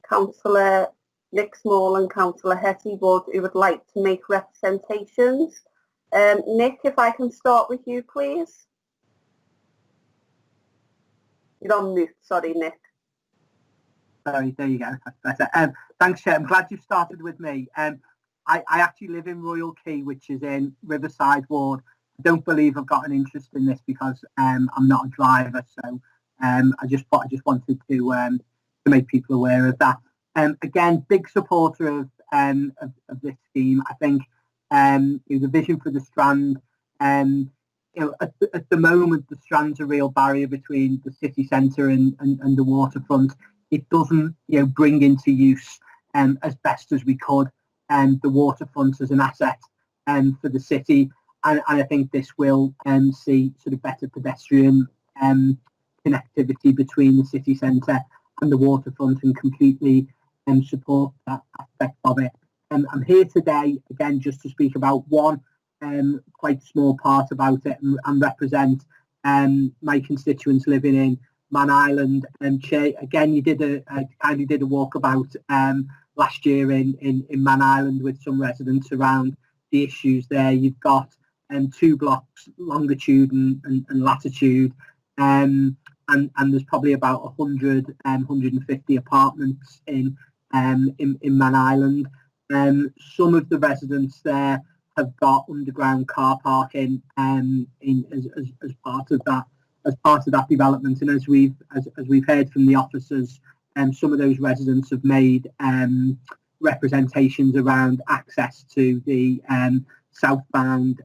Councillor Nick Small and Councillor Hetty Wood who would like to make representations. Nick, if I can start with you, please. You're on mute, sorry, Nick. Sorry, there you go. That's better. Thanks, Chair. I'm glad you've started with me. I actually live in Royal Quay, which is in Riverside ward. I don't believe I've got an interest in this because I'm not a driver, so I just wanted to make people aware of that. Again, big supporter of this scheme. I think the vision for the Strand. At the moment, the Strand's a real barrier between the city centre and the waterfront. It doesn't, bring into use as best as we could the waterfront as an asset for the city, and I think this will see sort of better pedestrian connectivity between the city centre and the waterfront, and completely support that aspect of it. I'm here today again just to speak about one quite small part about it and represent my constituents living in Man Island. Chair, again, you kindly did a walkabout last year in Man Island with some residents around the issues there. You've got 2 blocks, longitude and latitude, and there's probably about 100, 150 apartments in Man Island. Some of the residents there have got underground car parking as part of that development, and as we've heard from the officers, some of those residents have made representations around access to the southbound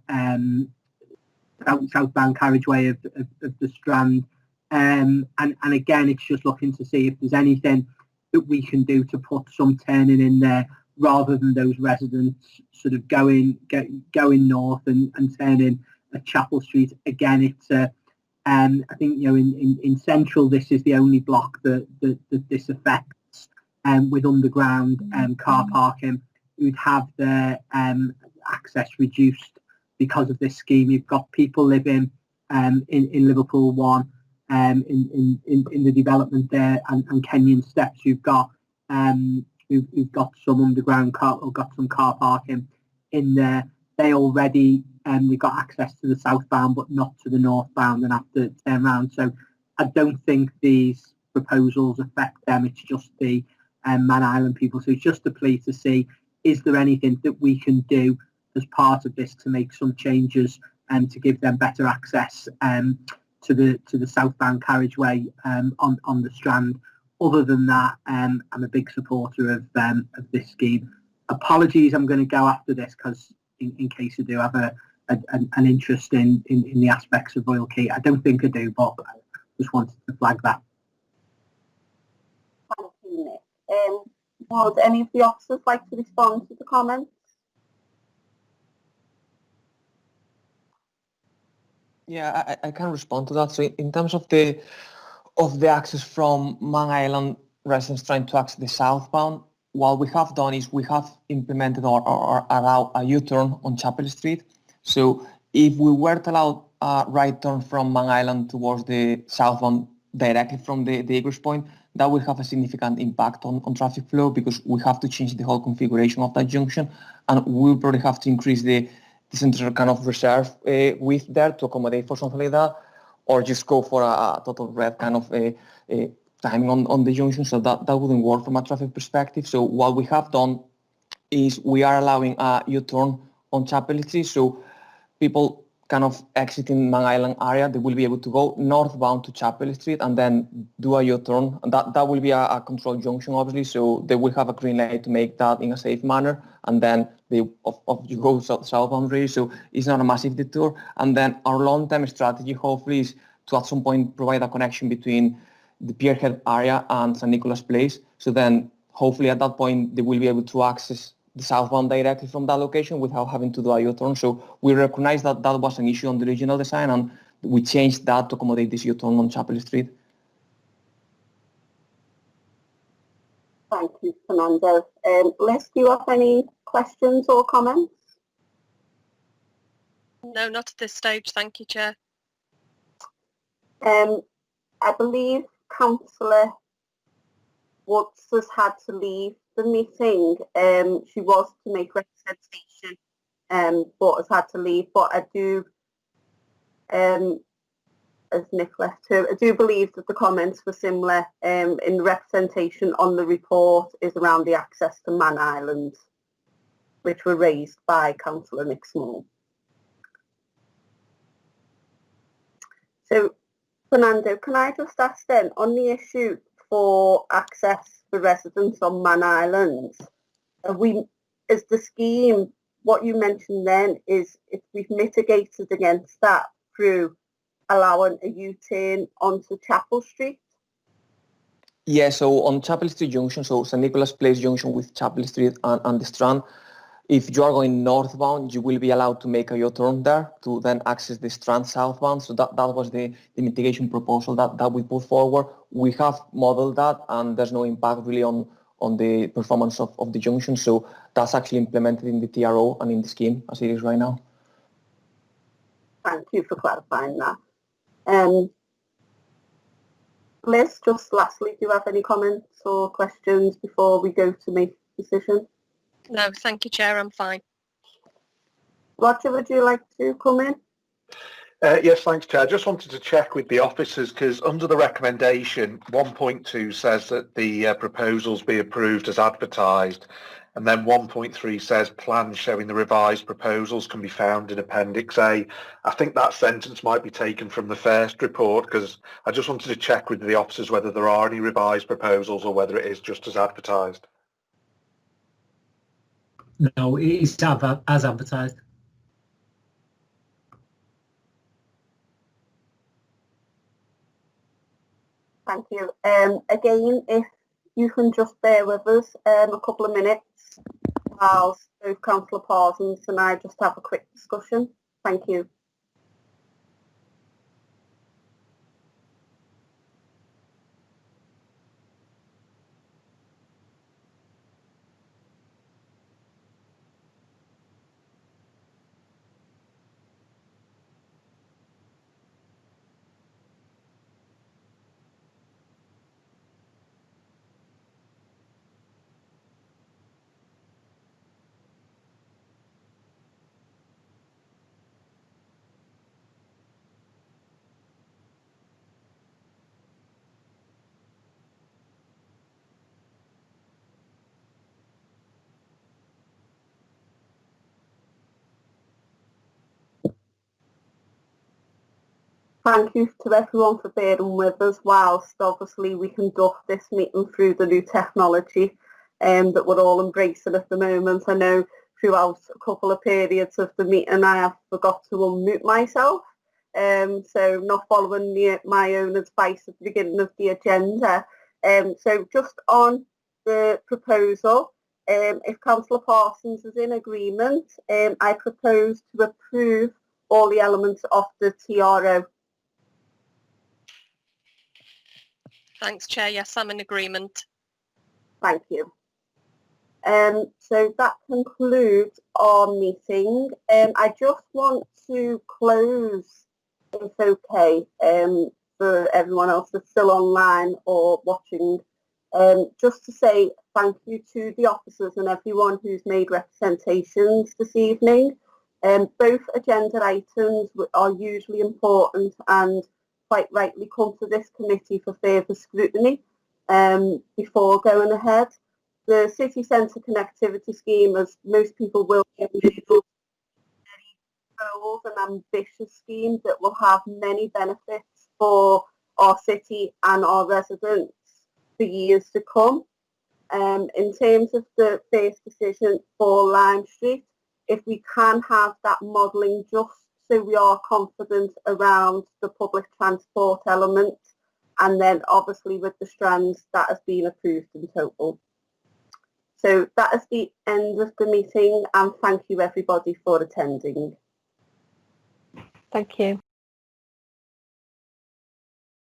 carriageway of the Strand, and again, it's just looking to see if there's anything that we can do to put some turning in there, rather than those residents sort of going north and turning at Chapel Street. Again, it's I think in Central this is the only block that this affects, with underground car parking. You'd have their access reduced because of this scheme. You've got people living in Liverpool 1, in the development there, and Kenyon Steps. You've got some underground car parking in there. They already they've got access to the southbound, but not to the northbound, and have to turn around. So I don't think these proposals affect them. It's just the Man Island people. So it's just a plea to see, is there anything that we can do as part of this to make some changes and to give them better access to the southbound carriageway on the Strand. Other than that, I'm a big supporter of this scheme. Apologies, I'm going to go after this because in case I do have an interest in the aspects of Relocate. I don't think I do, but I just wanted to flag that. Thank you, Nick. Would any of the officers like to respond to the comments? Yeah, I can respond to that. So in terms of the access from Man Island residents trying to access the southbound, what we have done is we have implemented or allowed a U-turn on Chapel Street. So if we were to allow a right turn from Man Island towards the southbound directly from the egress point, that will have a significant impact on traffic flow, because we have to change the whole configuration of that junction, and we'll probably have to increase the central kind of reserve width there to accommodate for something like that, or just go for a total red kind of timing on the junction. So that wouldn't work from a traffic perspective. So what we have done is we are allowing a U-turn on Chapel Street. So people kind of exiting Man Island area, they will be able to go northbound to Chapel Street and then do a U-turn. And that will be a controlled junction, obviously. So they will have a green light to make that in a safe manner. And then you go southbound really. So it's not a massive detour. And then our long-term strategy, hopefully, is to at some point provide a connection between the Pierhead area and St. Nicholas Place. So then hopefully at that point, they will be able to access the southbound directly from that location without having to do a U-turn. So we recognize that that was an issue on the original design, and we changed that to accommodate this U-turn on Chapel Street. Thank you, Fernando. Liz, do you have any questions or comments? No, not at this stage. Thank you, Chair. I believe Councillor Woods has had to leave the meeting. She was to make representation, but has had to leave. But I do, as Nick left her, I do believe that the comments were similar in the representation on the report is around the access to Man Island, which were raised by Councillor Nick Small. So, Fernando, can I just ask then, on the issue for access for residents on Man Island, is the scheme, what you mentioned then, is if we've mitigated against that through allowing a U-turn onto Chapel Street? Yeah, so on Chapel Street Junction, so St. Nicholas Place Junction with Chapel Street and the Strand, if you are going northbound, you will be allowed to make a U-turn there to then access the Strand southbound. So that was the mitigation proposal that we put forward. We have modeled that, and there's no impact really on the performance of the junction. So that's actually implemented in the TRO and in the scheme as it is right now. Thank you for clarifying that. Liz, just lastly, do you have any comments or questions before we go to make a decision? No, thank you, Chair. I'm fine. Roger, would you like to come in? Yes, thanks, Chair. I just wanted to check with the officers, because under the recommendation, 1.2 says that the proposals be approved as advertised, and then 1.3 says plans showing the revised proposals can be found in Appendix A. I think that sentence might be taken from the first report, because I just wanted to check with the officers whether there are any revised proposals or whether it is just as advertised. No, it is as advertised. Thank you. Again, if you can just bear with us a couple of minutes whilst both Councillor Parsons and I just have a quick discussion. Thank you. Thank you to everyone for bearing with us whilst obviously we conduct this meeting through the new technology that we're all embracing at the moment. I know throughout a couple of periods of the meeting I have forgot to unmute myself, so not following my own advice at the beginning of the agenda. So just on the proposal, if Councillor Parsons is in agreement, I propose to approve all the elements of the TRO. Thanks, Chair. Yes, I'm in agreement. Thank you. So that concludes our meeting. I just want to close, if okay, for everyone else that's still online or watching, just to say thank you to the officers and everyone who's made representations this evening. Both agenda items are usually important and quite rightly come to this committee for further scrutiny before going ahead. The city centre connectivity scheme, as most people will know, is a very bold and ambitious scheme that will have many benefits for our city and our residents for years to come. In terms of the first decision for Lime Street, if we can have that modelling just so we are confident around the public transport element, and then obviously with the Strands that has been approved in total. So that is the end of the meeting, and thank you everybody for attending. Thank you.